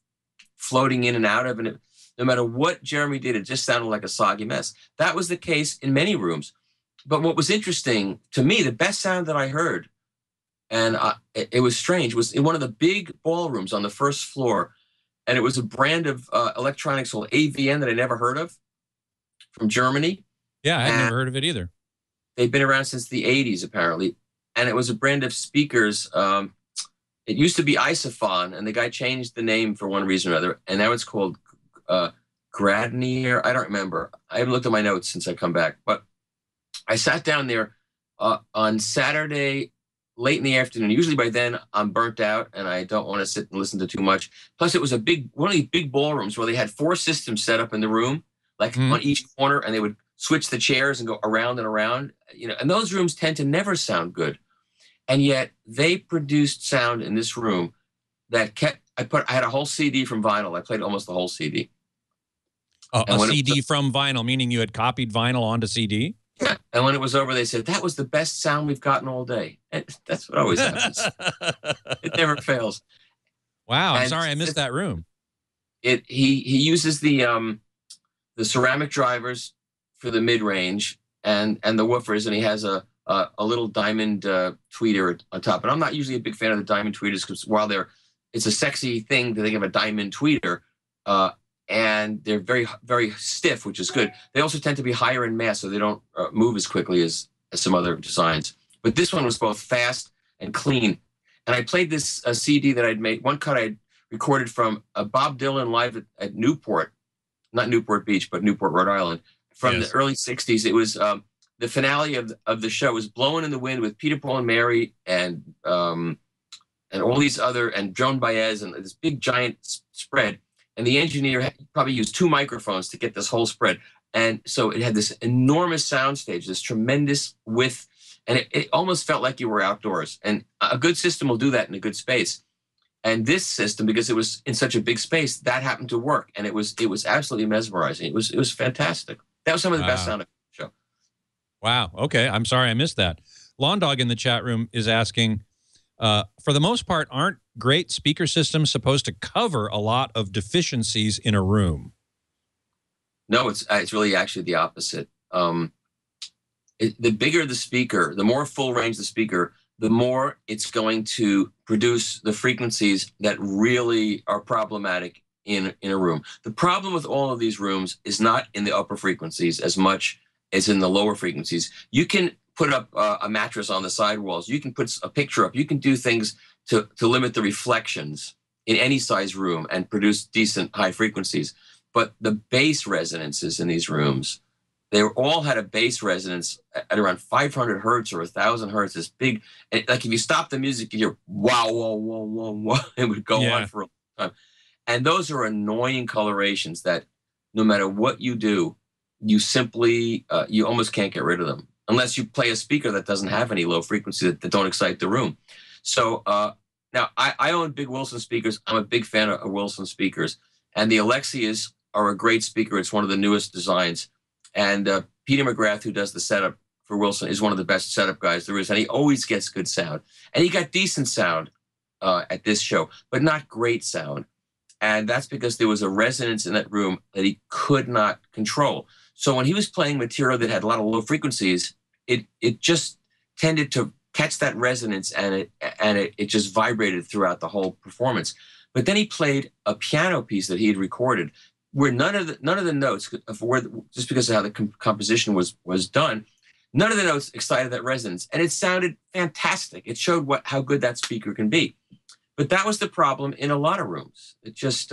E: floating in and out of, and no matter what Jeremy did, it just sounded like a soggy mess. That was the case in many rooms. But what was interesting to me, the best sound that I heard, and it was strange, was in one of the big ballrooms on the first floor, and it was a brand of electronics called AVN that I never heard of, from Germany.
A: Yeah, I had never heard of it either.
E: They've been around since the 80s, apparently. And it was a brand of speakers. It used to be Isophon, and the guy changed the name for one reason or other, and now it's called Gradnier. I don't remember. I haven't looked at my notes since I come back. But I sat down there on Saturday late in the afternoon. Usually by then, I'm burnt out, and I don't want to sit and listen to too much. Plus, it was one of these big ballrooms where they had 4 systems set up in the room, like on each corner, and they would switch the chairs and go around and around. And those rooms tend to never sound good. And yet they produced sound in this room that kept, I had a whole CD from vinyl. I played almost the whole CD.
A: A CD from vinyl, meaning you had copied vinyl onto CD?
E: Yeah. And when it was over, they said, that was the best sound we've gotten all day. And that's what always happens. It never fails.
A: Wow. I'm sorry I missed that room.
E: He uses the ceramic drivers for the mid-range and the woofers, and he has a little diamond tweeter on top. And I'm not usually a big fan of the diamond tweeters, because while it's a sexy thing to think of a diamond tweeter, and they're very, very stiff, which is good. They also tend to be higher in mass, so they don't move as quickly as some other designs. But this one was both fast and clean. And I played this CD that I'd made, one cut I'd recorded from Bob Dylan live at Newport, not Newport Beach, but Newport, Rhode Island, from the early 60s. It was the finale of the show was Blowing in the Wind with Peter, Paul, and Mary, and all these other, and Joan Baez, and this big giant spread. And the engineer probably used 2 microphones to get this whole spread. And so it had this enormous soundstage, this tremendous width, and it almost felt like you were outdoors. And a good system will do that in a good space. And this system, because it was in such a big space, that happened to work. And it was absolutely mesmerizing. It was fantastic. That was some of the best sound of the show.
A: Wow. Okay. I'm sorry I missed that. Lawn Dog in the chat room is asking, for the most part, aren't great speaker systems supposed to cover a lot of deficiencies in a room?
E: No, it's really actually the opposite. The bigger the speaker, the more full range the speaker, the more it's going to produce the frequencies that really are problematic in a room. The problem with all of these rooms is not in the upper frequencies as much as in the lower frequencies. You can put up a mattress on the sidewalls. You can put a picture up. You can do things to limit the reflections in any size room and produce decent high frequencies. But the bass resonances in these rooms they all had a bass resonance at around 500 hertz or 1,000 hertz. This big, and like if you stop the music, you hear wow, wow, wow, wow, wow. It would go on for a long time. And those are annoying colorations that no matter what you do, you simply, you almost can't get rid of them unless you play a speaker that doesn't have any low frequency that don't excite the room. So now I own big Wilson speakers. I'm a big fan of Wilson speakers. And the Alexias are a great speaker. It's one of the newest designs. And Peter McGrath, who does the setup for Wilson, is one of the best setup guys there is. And he always gets good sound. And he got decent sound at this show, but not great sound. And that's because there was a resonance in that room that he could not control. So when he was playing material that had a lot of low frequencies, it just tended to catch that resonance, and it just vibrated throughout the whole performance. But then he played a piano piece that he had recorded where none of the notes, just because of how the composition was done, none of the notes excited that resonance, and it sounded fantastic. It showed how good that speaker can be. But that was the problem in a lot of rooms. It just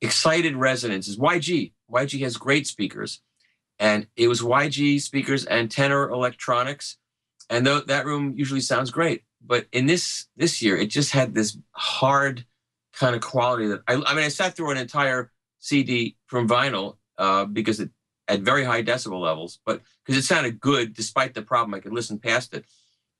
E: excited resonances. YG has great speakers, and it was YG speakers and tenor electronics, and that room usually sounds great. But in this year, it just had this hard kind of quality that I sat through an entire CD from vinyl because it at very high decibel levels, but because it sounded good despite the problem, I could listen past it.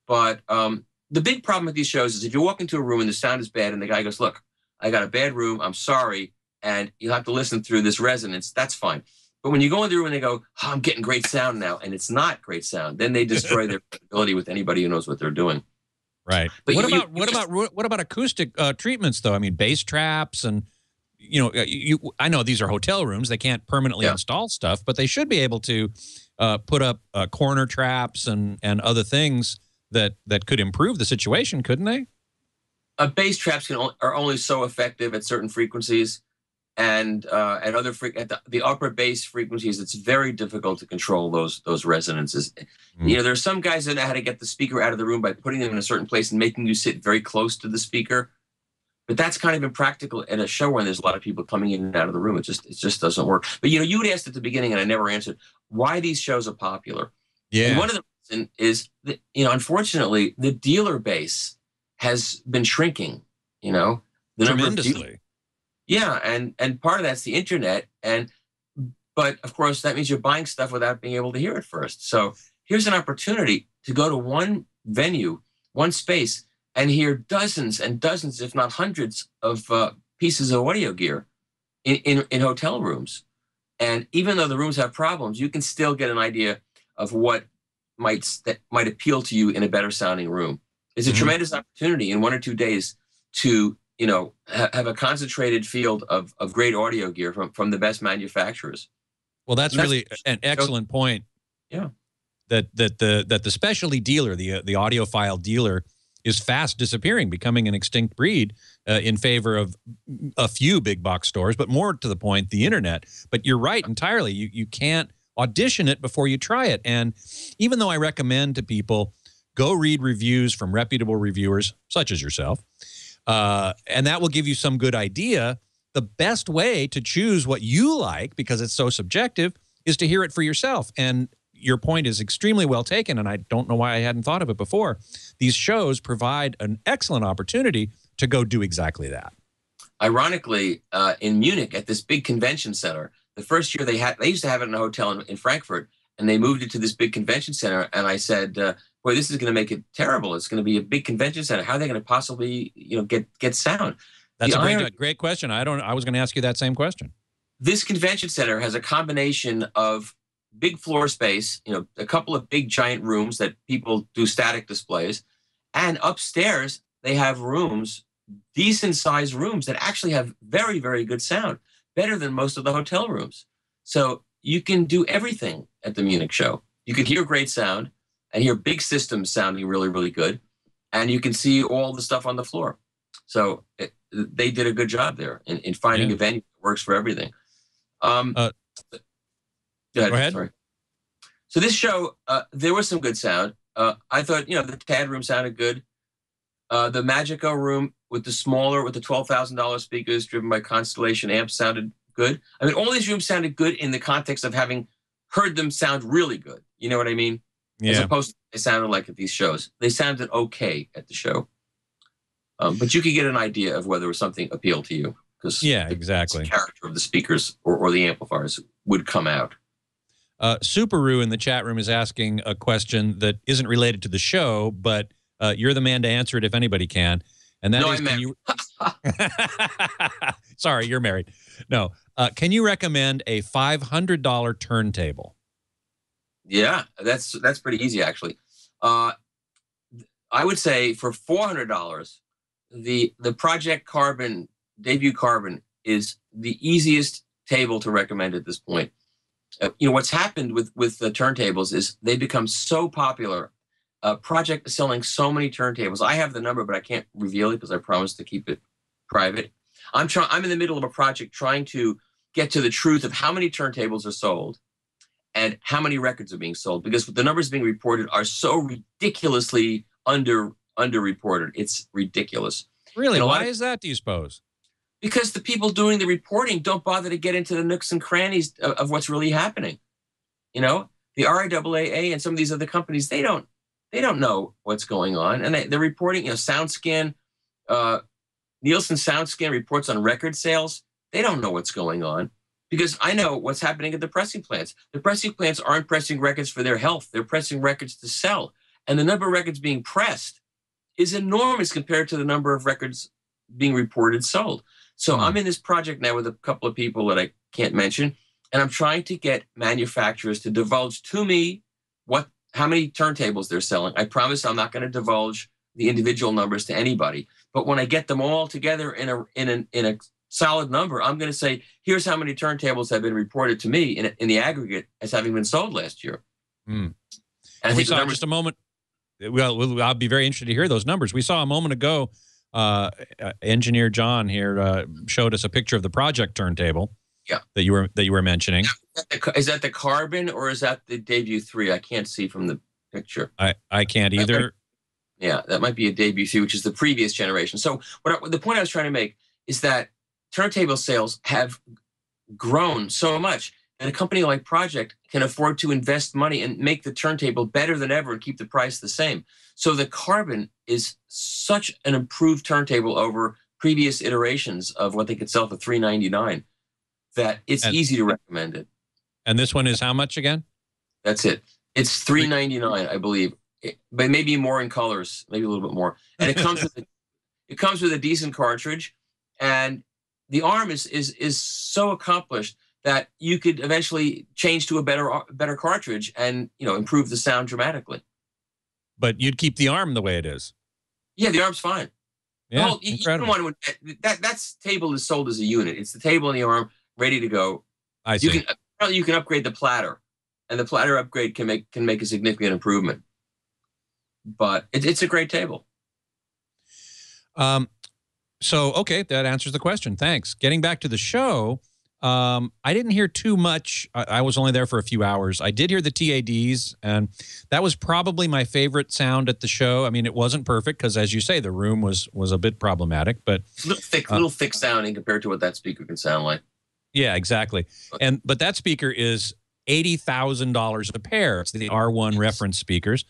E: But the big problem with these shows is if you walk into a room and the sound is bad and the guy goes, "Look, I got a bad room, I'm sorry, and you'll have to listen through this resonance," that's fine. But when you go into the room and they go, "Oh, I'm getting great sound now," and it's not great sound, then they destroy their credibility with anybody who knows what they're doing.
A: Right. But what about acoustic treatments though? I mean, bass traps and I know these are hotel rooms; they can't permanently install stuff, but they should be able to put up corner traps and other things that could improve the situation, couldn't they?
E: Bass traps are only so effective at certain frequencies, and at the upper bass frequencies, it's very difficult to control those resonances. There are some guys that know how to get the speaker out of the room by putting them in a certain place and making you sit very close to the speaker. But that's kind of impractical at a show when there's a lot of people coming in and out of the room. It just doesn't work. But you had asked at the beginning, and I never answered why these shows are popular. Yeah. And one of the reasons is that, unfortunately, the dealer base has been shrinking. The
A: tremendously.
E: Yeah, and part of that's the internet, but of course that means you're buying stuff without being able to hear it first. So here's an opportunity to go to one venue, one space, and hear dozens and dozens, if not hundreds, of pieces of audio gear in hotel rooms. And even though the rooms have problems, you can still get an idea of what might appeal to you in a better sounding room. It's a tremendous opportunity in 1 or 2 days to have a concentrated field of great audio gear from the best manufacturers.
A: Well, that's really an excellent point.
E: Yeah,
A: that the specialty dealer, the audiophile dealer, is fast disappearing, becoming an extinct breed in favor of a few big box stores, but more to the point, the internet. But you're right entirely. You can't audition it before you try it. And even though I recommend to people go read reviews from reputable reviewers such as yourself, and that will give you some good idea, the best way to choose what you like, because it's so subjective, is to hear it for yourself. And your point is extremely well taken, and I don't know why I hadn't thought of it before. These shows provide an excellent opportunity to go do exactly that. Ironically,
E: in Munich at this big convention center, the first year they used to have it in a hotel in Frankfurt, and they moved it to this big convention center. And I said, boy, this is going to make it terrible. It's going to be a big convention center. How are they going to possibly, get sound?
A: That's a great question. I was going to ask you that same question.
E: This convention center has a combination of big floor space, a couple of big giant rooms that people do static displays, and upstairs they have rooms, decent sized rooms that actually have very, very good sound, better than most of the hotel rooms. So you can do everything at the Munich show. You could hear great sound and hear big systems sounding really, really good, and you can see all the stuff on the floor. So they did a good job there in finding a venue that works for everything. Go ahead. Sorry. So this show, there was some good sound. I thought, the TAD room sounded good. The Magico room with the $12,000 speakers driven by Constellation amps sounded good. I mean, all these rooms sounded good in the context of having heard them sound really good. You know what I mean?
A: Yeah.
E: As opposed to they sounded like at these shows. They sounded okay at the show. But you could get an idea of whether something appealed to you. Because
A: exactly.
E: The character of the speakers or the amplifiers would come out.
A: Subaru in the chat room is asking a question that isn't related to the show, but you're the man to answer it if anybody can. And that is, can you... Sorry, you're married. No. Can you recommend a $500 turntable?
E: Yeah, that's pretty easy, actually. I would say for $400, the Project Carbon, Debut Carbon, is the easiest table to recommend at this point. What's happened with the turntables is they become so popular. Project is selling so many turntables. I have the number, but I can't reveal it because I promised to keep it private. I'm in the middle of a project trying to get to the truth of how many turntables are sold and how many records are being sold, because the numbers being reported are so ridiculously underreported. It's ridiculous.
A: Really? Why is that, do you suppose?
E: Because the people doing the reporting don't bother to get into the nooks and crannies of what's really happening. The RIAA and some of these other companies, they don't know what's going on. And they're reporting, SoundScan, Nielsen SoundScan reports on record sales. They don't know what's going on, because I know what's happening at the pressing plants. The pressing plants aren't pressing records for their health. They're pressing records to sell. And the number of records being pressed is enormous compared to the number of records being reported sold. So I'm in this project now with a couple of people that I can't mention, and I'm trying to get manufacturers to divulge to me how many turntables they're selling. I promise I'm not going to divulge the individual numbers to anybody, but when I get them all together in a solid number, I'm going to say, here's how many turntables have been reported to me in the aggregate as having been sold last year.
A: And I think saw just a moment. Well, I'll be very interested to hear those numbers. We saw a moment ago. Engineer John here showed us a picture of the Project turntable. Yeah, that you were mentioning.
E: Is that the Carbon or is that the Debut 3? I can't see from the picture.
A: I can't either.
E: That might be a Debut 3, which is the previous generation. So the point I was trying to make is that turntable sales have grown so much that a company like Project can afford to invest money and make the turntable better than ever and keep the price the same. So the Carbon is such an improved turntable over previous iterations of what they could sell for $399 that it's easy to recommend it.
A: And this one is how much again?
E: That's it. It's $399, I believe, but maybe more in colors, maybe a little bit more. And it comes with a decent cartridge, and the arm is so accomplished that you could eventually change to a better cartridge and improve the sound dramatically.
A: But you'd keep the arm the way it is. Yeah,
E: the arm's fine.
A: Yeah,
E: incredible. That table is sold as a unit. It's the table and the arm ready to go.
A: I see.
E: You can upgrade the platter, and the platter upgrade can make a significant improvement. But it's a great table.
A: So okay, that answers the question. Thanks. Getting back to the show. I didn't hear too much. I was only there for a few hours. I did hear the T.H.E, and that was probably my favorite sound at the show. I mean, it wasn't perfect because, as you say, the room was a bit problematic, but
E: it's a little thick sounding compared to what that speaker can sound like.
A: Yeah, exactly. But that speaker is $80,000 a pair. It's the R1 reference speakers,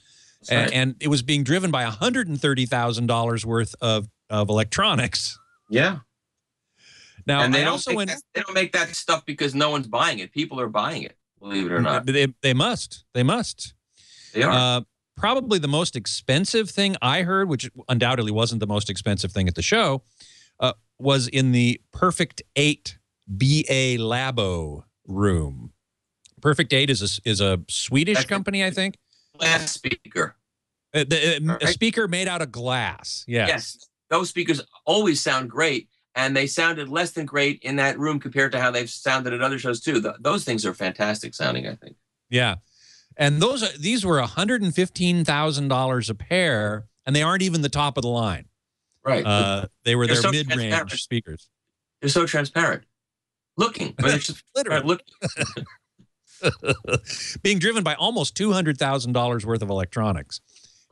A: right. And it was being driven by $130,000 worth of electronics.
E: Yeah.
A: Now,
E: and they don't make that stuff because no one's buying it. People are buying it, believe it or not.
A: They must. They must.
E: They are.
A: Probably the most expensive thing I heard, which undoubtedly wasn't the most expensive thing at the show, was in the Perfect 8 BA Labo room. Perfect 8 is a Swedish company, I think.
E: Glass speaker.
A: A speaker made out of glass.
E: Yes. Those speakers always sound great. And they sounded less than great in that room compared to how they've sounded at other shows too. Those things are fantastic sounding, I think.
A: Yeah, and these were $115,000 a pair, and they aren't even the top of the line.
E: Right.
A: They were their mid-range speakers.
E: They're so transparent. Looking, they're just literally looking.
A: Being driven by almost $200,000 worth of electronics,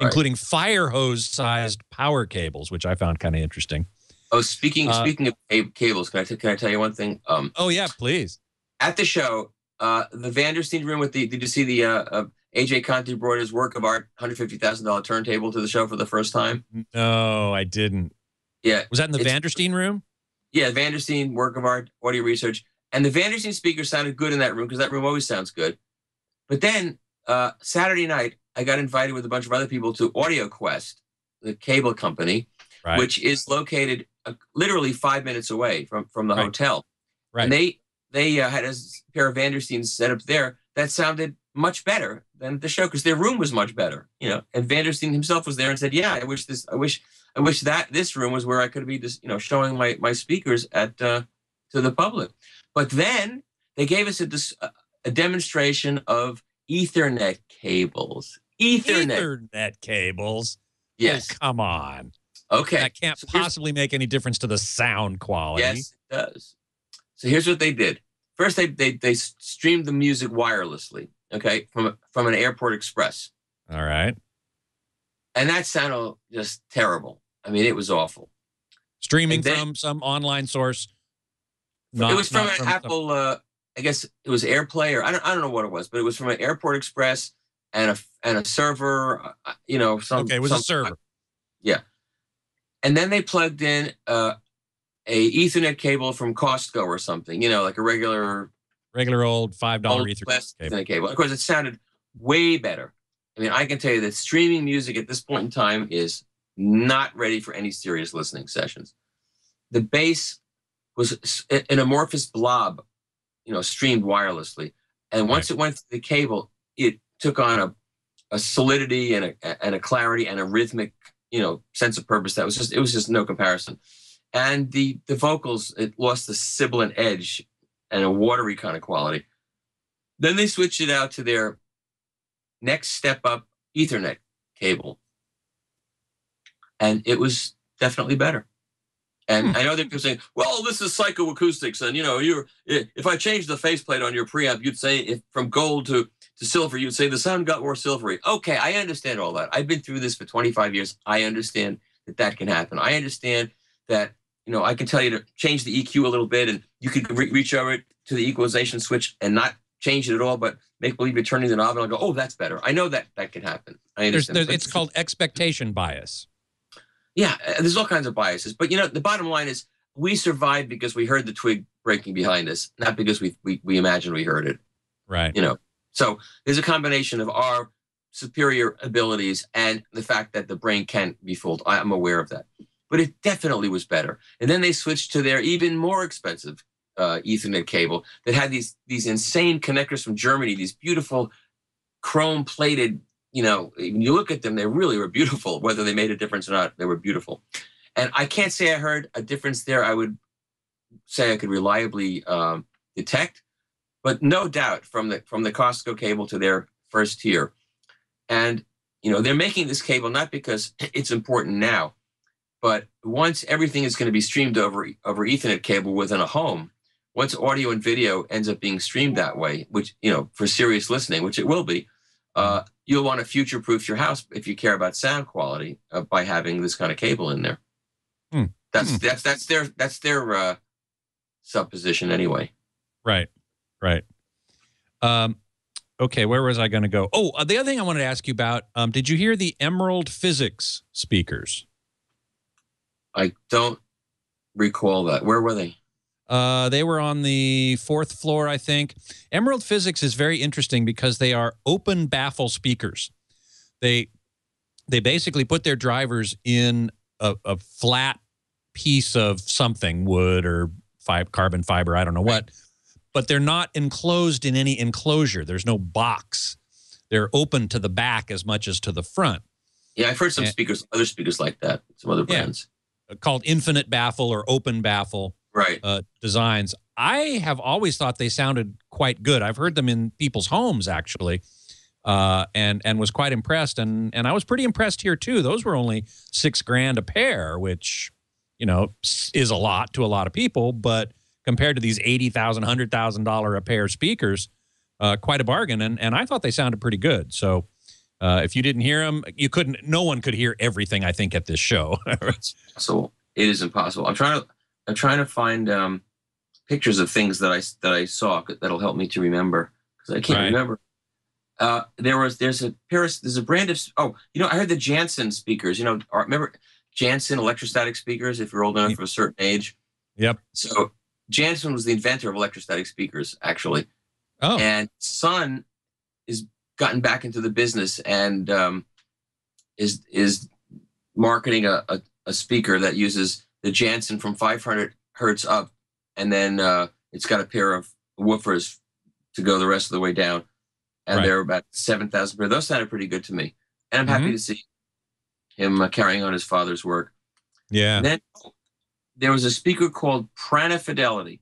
A: including fire hose-sized power cables, which I found kind of interesting.
E: Oh, speaking of cables, can I tell you one thing?
A: Oh yeah, please.
E: At the show, the Vandersteen room did you see the AJ Conti brought his work of art, $150,000 turntable to the show for the first time?
A: No, I didn't.
E: Yeah.
A: Was that in the Vandersteen room?
E: Yeah, Vandersteen work of art, audio research. And the Vandersteen speaker sounded good in that room because that room always sounds good. But then Saturday night, I got invited with a bunch of other people to Audio Quest, the cable company,
A: right,
E: which is located literally 5 minutes away from the hotel.
A: Right.
E: And they had a pair of Vandersteens set up there that sounded much better than the show because their room was much better, you know. And Vandersteen himself was there and said, "Yeah, I wish that this room was where I could be just, you know, showing my speakers to the public." But then they gave us a demonstration of Ethernet cables.
A: Ethernet cables.
E: Yes.
A: Oh, come on.
E: Okay.
A: That can't possibly make any difference to the sound quality.
E: Yes, it does. So here's what they did. First, they streamed the music wirelessly, okay, from an Airport Express.
A: All right.
E: And that sounded just terrible. I mean, it was awful.
A: Streaming from some online source.
E: It was from an Apple. I guess it was AirPlay, or I don't know what it was, but it was from an Airport Express and a server. You know,
A: okay, it was a server.
E: Yeah. And then they plugged in a Ethernet cable from Costco or something, you know, like a regular
A: old $5 Ethernet
E: cable. Of course, it sounded way better. I mean, I can tell you that streaming music at this point in time is not ready for any serious listening sessions. The bass was an amorphous blob, you know, streamed wirelessly. And once it went through the cable, it took on a solidity and a clarity and a rhythmic, you know, sense of purpose that was just no comparison. And the vocals, it lost the sibilant edge and a watery kind of quality. Then they switched it out to their next step up Ethernet cable. And it was definitely better. And I know they're saying, well, this is psychoacoustics. And, you know, if I changed the faceplate on your preamp, you'd say from gold to silver, you'd say the sound got more silvery. Okay, I understand all that. I've been through this for 25 years. I understand that can happen. I understand that, you know, I can tell you to change the EQ a little bit and you could reach over to the equalization switch and not change it at all, but make believe you're turning the knob and I'll go, oh, that's better. I know that can happen. I understand.
A: It's called expectation bias.
E: Yeah, there's all kinds of biases. But, you know, the bottom line is we survived because we heard the twig breaking behind us, not because we imagined we heard it.
A: Right.
E: You know, so there's a combination of our superior abilities and the fact that the brain can't be fooled. I'm aware of that. But it definitely was better. And then they switched to their even more expensive Ethernet cable that had these insane connectors from Germany, these beautiful chrome-plated, you know, when you look at them, they really were beautiful. Whether they made a difference or not, they were beautiful. And I can't say I heard a difference there. I would say I could reliably detect, but no doubt from the Costco cable to their first tier. And, you know, they're making this cable not because it's important now, but once everything is going to be streamed over Ethernet cable within a home, once audio and video ends up being streamed that way, which, you know, for serious listening, which it will be, you'll want to future-proof your house if you care about sound quality by having this kind of cable in there. That's their supposition anyway.
A: Right. Okay, where was I going to go? Oh, the other thing I wanted to ask you about, did you hear the Emerald Physics speakers?
E: I don't recall that. Where were they?
A: They were on the 4th floor, I think. Emerald Physics is very interesting because they are open baffle speakers. They basically put their drivers in a flat piece of something, wood or carbon fiber, I don't know what, but they're not enclosed in any enclosure. There's no box. They're open to the back as much as to the front.
E: Yeah, I've heard some other speakers like that, some other brands.
A: Yeah, called infinite baffle or open baffle.
E: Right.
A: Designs. I have always thought they sounded quite good. I've heard them in people's homes actually, and was quite impressed. And I was pretty impressed here too. Those were only $6,000 a pair, which, you know, is a lot to a lot of people, but compared to these $80,000, $100,000 a pair speakers, quite a bargain. And I thought they sounded pretty good. So if you didn't hear them, no one could hear everything, I think, at this show.
E: It is impossible. I'm trying to find pictures of things that I saw that'll help me to remember, because I can't remember. There's a brand of, I heard the Jansen speakers. Remember Jansen electrostatic speakers? If you're old enough for a certain age.
A: Yep.
E: So Jansen was the inventor of electrostatic speakers, actually.
A: Oh.
E: And son is gotten back into the business and is marketing a speaker that uses the Jansen from 500 hertz up, and then it's got a pair of woofers to go the rest of the way down, and they're about 7,000 per. Those sounded pretty good to me, and I'm happy to see him carrying on his father's work.
A: Yeah.
E: And then there was a speaker called Prana Fidelity,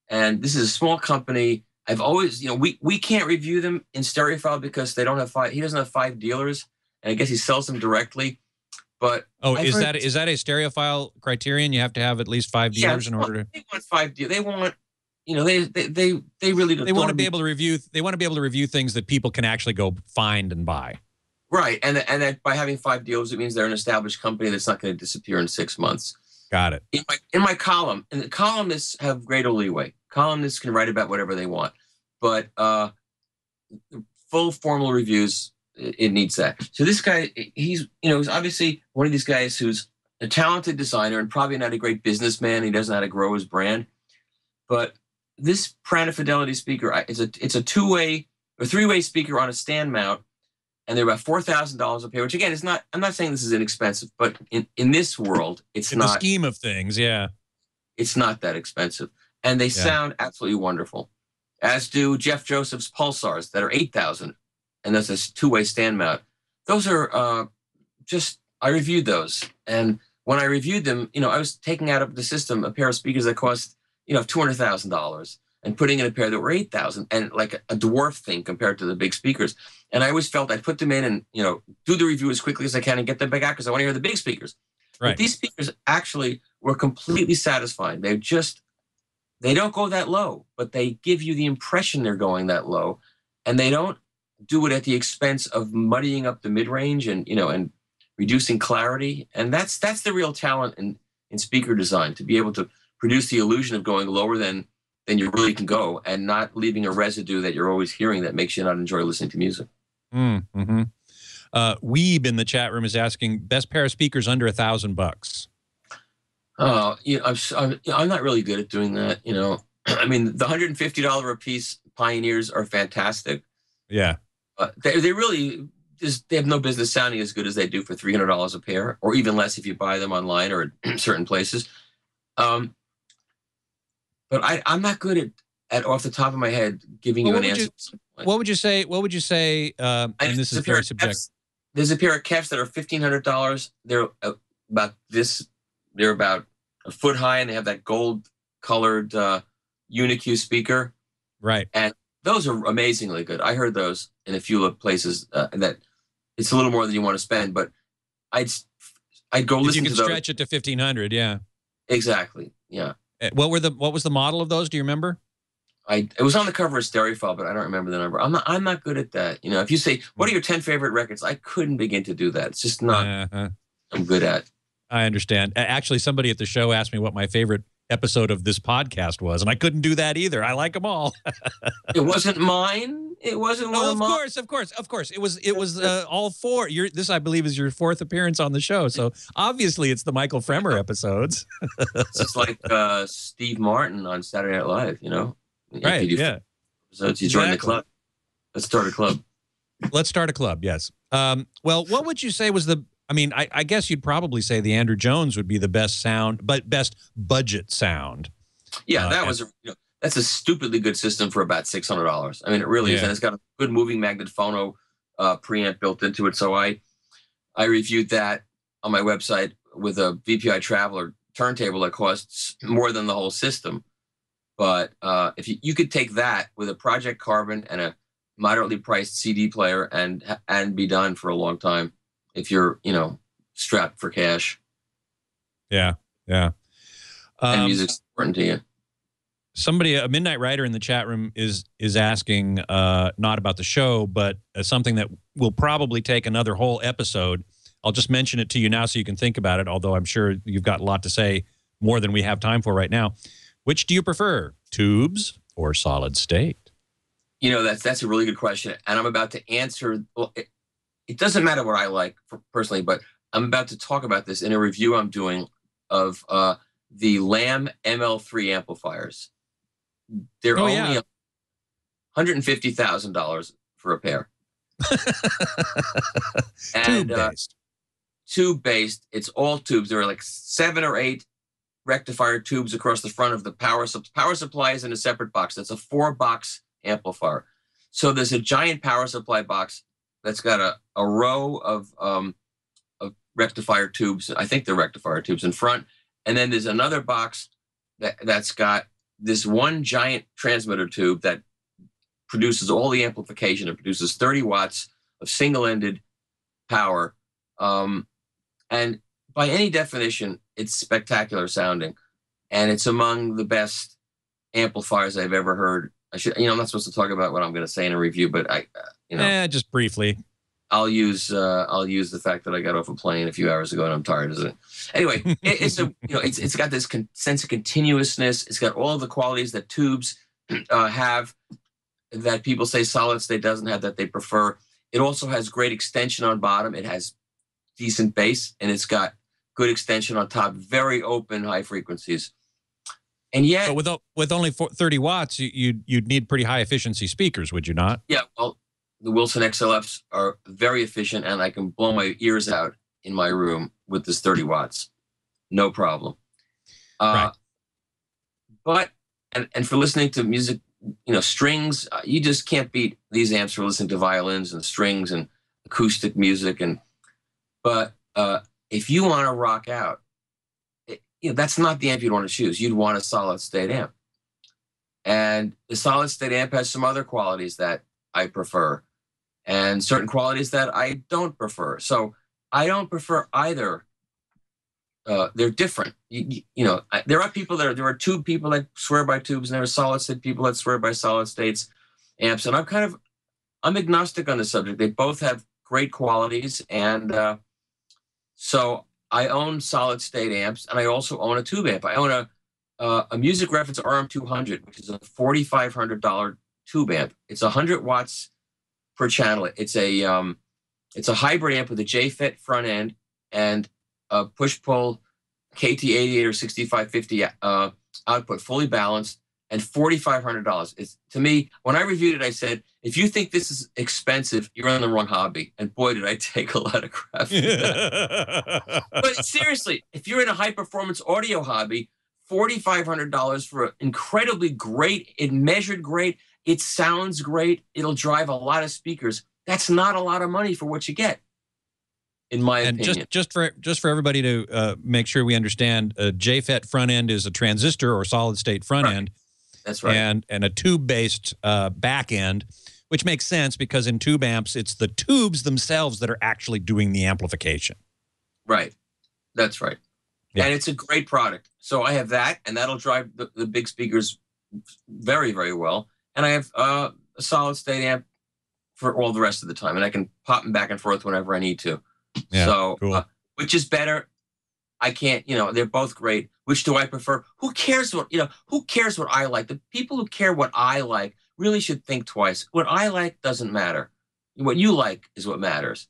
E: and this is a small company. I've always, we can't review them in Stereophile because they don't have he doesn't have 5 dealers, and I guess he sells them directly. But
A: is that a Stereophile criterion? You have to have at least 5 dealers in order to.
E: They want 5 dealers. They want, they really don't.
A: They want to be able to review. They want to be able to review things that people can actually go find and buy.
E: Right, and that by having 5 dealers, it means they're an established company that's not going to disappear in 6 months.
A: Got it.
E: In my column, and the columnists have greater leeway. Columnists can write about whatever they want, but full formal reviews, it needs that. So this guy, he's obviously one of these guys who's a talented designer and probably not a great businessman. He doesn't know how to grow his brand, but this Prana Fidelity speaker, it's a 2-way or 3-way speaker on a stand mount, and they're about $4,000 a pair. Which again is not. I'm not saying this is inexpensive, but in this world, it's
A: in
E: not.
A: The scheme of things, yeah,
E: it's not that expensive, and they sound absolutely wonderful. As do Jeff Joseph's Pulsars that are $8,000, and that's a 2-way stand mount. Those are I reviewed those, and when I reviewed them, I was taking out of the system a pair of speakers that cost $200,000 and putting in a pair that were $8,000, and like a dwarf thing compared to the big speakers. And I always felt I'd put them in and do the review as quickly as I can and get them back out because I want to hear the big speakers.
A: Right.
E: But these speakers actually were completely satisfying. They don't go that low, but they give you the impression they're going that low, and they don't do it at the expense of muddying up the mid-range and and reducing clarity. And that's the real talent in speaker design, to be able to produce the illusion of going lower than you really can go, and not leaving a residue that you're always hearing that makes you not enjoy listening to music.
A: Mm-hmm. Weeb in the chat room is asking, best pair of speakers under $1,000.
E: I'm not really good at doing that. I mean, the $150 a piece Pioneers are fantastic.
A: Yeah.
E: They really they have no business sounding as good as they do for $300 a pair, or even less if you buy them online or at certain places. But I'm not good at off the top of my head giving you an answer.
A: What would you say? And this is very subjective.
E: There's a pair of Kefs that are $1,500. They're about this. They're about a foot high, and they have that gold-colored Unique speaker.
A: Right.
E: And those are amazingly good. I heard those in a few places that it's a little more than you want to spend, but I'd go listen to those. You
A: can stretch it to $1,500, yeah.
E: Exactly, yeah.
A: What was the model of those? Do you remember?
E: It was on the cover of Stereophile, but I don't remember the number. I'm not good at that. If you say, what are your 10 favorite records? I couldn't begin to do that. It's just not I'm good at.
A: I understand. Actually, somebody at the show asked me what my favorite episode of this podcast was, and I couldn't do that either. I like them all.
E: It wasn't mine. It wasn't one of mine.
A: Of course. It was all 4. This, I believe, is your 4th appearance on the show. So obviously, it's the Michael Fremer episodes.
E: It's just like Steve Martin on Saturday Night Live.
A: Right? Yeah.
E: Episodes, you join the club. Let's start a club.
A: Let's start a club. Yes. Well, what would you say was the? I mean, I guess you'd probably say the Andrew Jones would be the best sound, but best budget sound.
E: Yeah, that's a stupidly good system for about $600. I mean, it really is, and it's got a good moving magnet phono preamp built into it. So I reviewed that on my website with a VPI Traveler turntable that costs more than the whole system. But if you could take that with a Project Carbon and a moderately priced CD player and be done for a long time, if you're, strapped for cash.
A: Yeah.
E: And music's important to you.
A: Somebody, a Midnight Rider in the chat room is asking, not about the show, but something that will probably take another whole episode. I'll just mention it to you now so you can think about it, although I'm sure you've got a lot to say, more than we have time for right now. Which do you prefer, tubes or solid state?
E: You know, that's a really good question. And I'm about to answer. Well, it doesn't matter what I like personally, but I'm about to talk about this in a review I'm doing of the Lamb ML3 amplifiers. They're only $150,000 for a pair. And tube-based. It's all tubes. There are like 7 or 8 rectifier tubes across the front of the power supply is in a separate box. That's a 4-box amplifier. So there's a giant power supply box that's got a row of rectifier tubes. I think they're rectifier tubes in front. And then there's another box that's got this one giant transmitter tube that produces all the amplification. It produces 30 watts of single-ended power. And by any definition, it's spectacular sounding. And it's among the best amplifiers I've ever heard. I'm not supposed to talk about what I'm going to say in a review, but
A: just briefly.
E: I'll use the fact that I got off a plane a few hours ago and I'm tired. Anyway, it's got this sense of continuousness. It's got all of the qualities that tubes have that people say solid state doesn't have, that they prefer. It also has great extension on bottom. It has decent bass, and it's got good extension on top. Very open, high frequencies. And yet,
A: but with only 30 watts, you'd need pretty high efficiency speakers, would you not?
E: Yeah. Well, the Wilson XLFs are very efficient, and I can blow my ears out in my room with this 30 watts, no problem.
A: Right.
E: But for listening to music, strings, you just can't beat these amps for listening to violins and strings and acoustic music. But if you want to rock out, that's not the amp you'd want to choose. You'd want a solid state amp. And the solid state amp has some other qualities that I prefer and certain qualities that I don't prefer. So I don't prefer either. They're different. There are tube people that swear by tubes, and there are solid state people that swear by solid states amps. And I'm agnostic on the subject. They both have great qualities. And so I own solid state amps, and I also own a tube amp. I own a Music Reference RM200, which is a $4,500 tube amp. It's 100 watts per channel. It's a hybrid amp with a JFET front end and a push-pull KT88 or 6550 output, fully balanced, and $4,500. It's, to me, when I reviewed it, I said, if you think this is expensive, you're in the wrong hobby. And boy, did I take a lot of crap for that. But seriously, if you're in a high-performance audio hobby, $4,500 for incredibly great, it measured great, it sounds great, it'll drive a lot of speakers. That's not a lot of money for what you get, in my opinion.
A: And just for everybody to make sure we understand, a JFET front end is a transistor or solid state front end.
E: That's right.
A: And a tube-based back end, which makes sense because in tube amps, it's the tubes themselves that are actually doing the amplification.
E: Right. That's right. Yeah. And it's a great product. So I have that, and that'll drive the big speakers very, very well. And I have a solid state amp for all the rest of the time, and I can pop them back and forth whenever I need to.
A: Yeah,
E: so,
A: cool.
E: Which is better? I can't, they're both great. Which do I prefer? Who cares what I like? The people who care what I like really should think twice. What I like doesn't matter. What you like is what matters.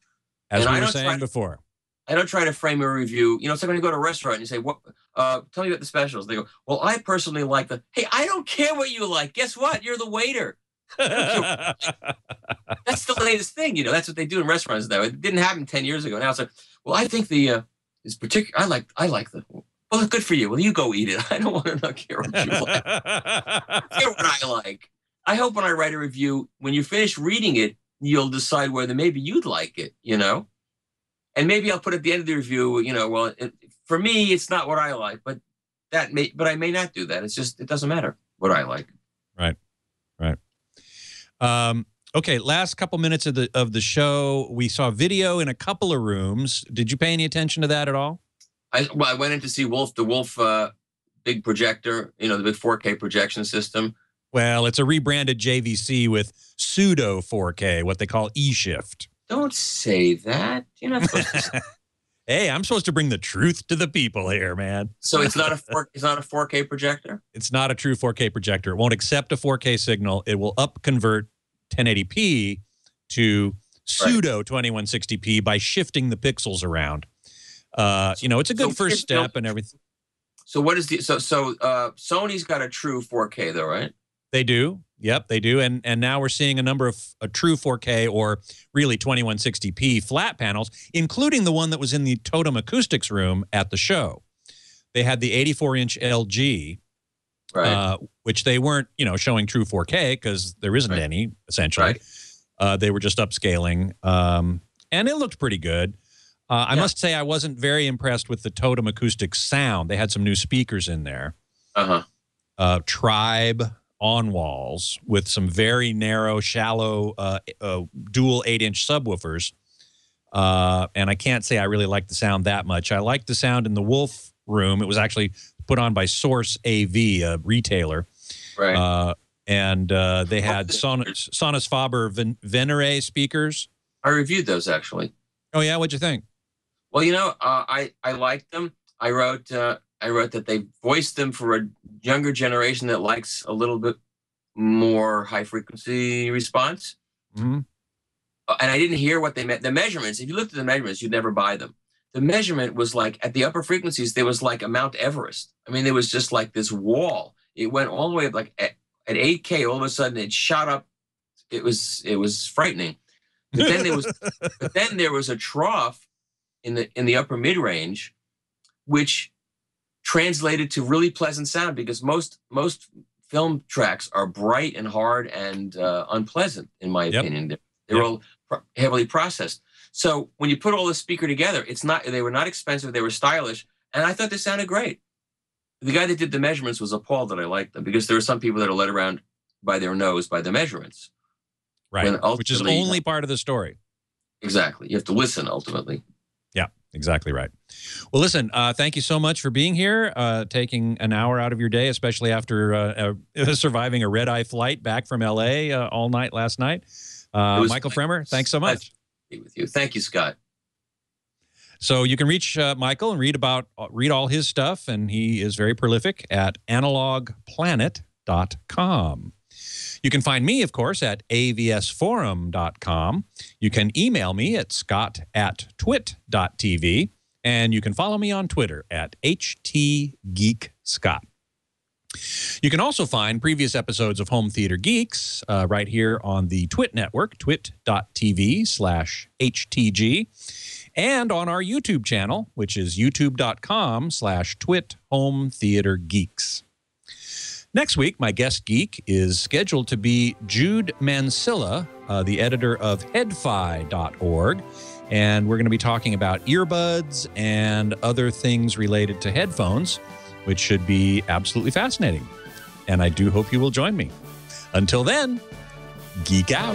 A: As we were saying before.
E: I don't try to frame a review. It's like when you go to a restaurant and you say, "What? Tell me about the specials." They go, "Well, I personally like the." Hey, I don't care what you like. Guess what? You're the waiter. That's the latest thing. That's what they do in restaurants now. It didn't happen 10 years ago. Now it's like, well, I think the is particular. I like the. Well, good for you. Well, you go eat it. I don't want to not care what you like. I care what I like. I hope when I write a review, when you finish reading it, you'll decide whether maybe you'd like it. And maybe I'll put at the end of the review, well, for me, it's not what I like, but I may not do that. It's just, it doesn't matter what I like.
A: Right. Okay. Last couple minutes of the show, we saw video in a couple of rooms. Did you pay any attention to that at all?
E: I went in to see the Wolf big projector, the big 4K projection system.
A: Well, it's a rebranded JVC with pseudo 4K, what they call E-shift.
E: Don't say that. You're not supposed to say
A: Hey, I'm supposed to bring the truth to the people here, man.
E: So it's not a 4K projector?
A: It's not a true 4K projector. It won't accept a 4K signal. It will convert 1080p to pseudo 2160p by shifting the pixels around. You know, it's a good first step and everything.
E: So what is the Sony's got a true 4K though, right?
A: They do. Yep, they do. And now we're seeing a number of true 4K or really 2160p flat panels, including the one that was in the Totem Acoustics room at the show. They had the 84-inch LG,
E: right.
A: Which they weren't, you know, showing true 4K because there isn't any, essentially. Right. They were just upscaling, and it looked pretty good. I must say I wasn't very impressed with the Totem Acoustics sound. They had some new speakers in there. Tribe on walls with some very narrow, shallow, dual 8-inch subwoofers. And I can't say I really like the sound that much. I like the sound in the Wolf room. It was actually put on by Source AV, a retailer.
E: Right.
A: And they had Sonus Faber Venere speakers.
E: I reviewed those, actually.
A: Oh, yeah? What'd you think?
E: Well, you know, I liked them. I wrote that they voiced them for a younger generation that likes a little bit more high-frequency response.
A: Mm-hmm.
E: And I didn't hear what they meant. The measurements, if you looked at the measurements, you'd never buy them. The measurement was like, at the upper frequencies, there was like a Mount Everest. I mean, there was just like this wall. It went all the way up, like at 8K, all of a sudden it shot up. It was frightening. But then there was a trough in the upper mid-range, which translated to really pleasant sound, because most film tracks are bright and hard and unpleasant, in my opinion. They're all heavily processed. So when you put all this speaker together, they were not expensive, they were stylish, and I thought they sounded great. The guy that did the measurements was appalled that I liked them, because there are some people that are led around by their nose by the measurements.
A: Right, which is only part of the story.
E: Exactly. You have to listen, ultimately.
A: Yeah, exactly right. Well, listen, thank you so much for being here, taking an hour out of your day, especially after surviving a red-eye flight back from L.A. All night last night. Michael Fremer, thanks so much.
E: Be with you. Thank you, Scott.
A: So you can reach Michael and read all his stuff, and he is very prolific at analogplanet.com. You can find me, of course, at avsforum.com. You can email me at scott@twit.tv, and you can follow me on Twitter at htgeekscott. You can also find previous episodes of Home Theater Geeks right here on the Twit network, twit.tv/htg, and on our YouTube channel, which is youtube.com/twithometheatergeeks. Next week, my guest geek is scheduled to be Jude Mansilla, the editor of headfi.org, and we're going to be talking about earbuds and other things related to headphones, which should be absolutely fascinating. And I do hope you will join me. Until then, geek out.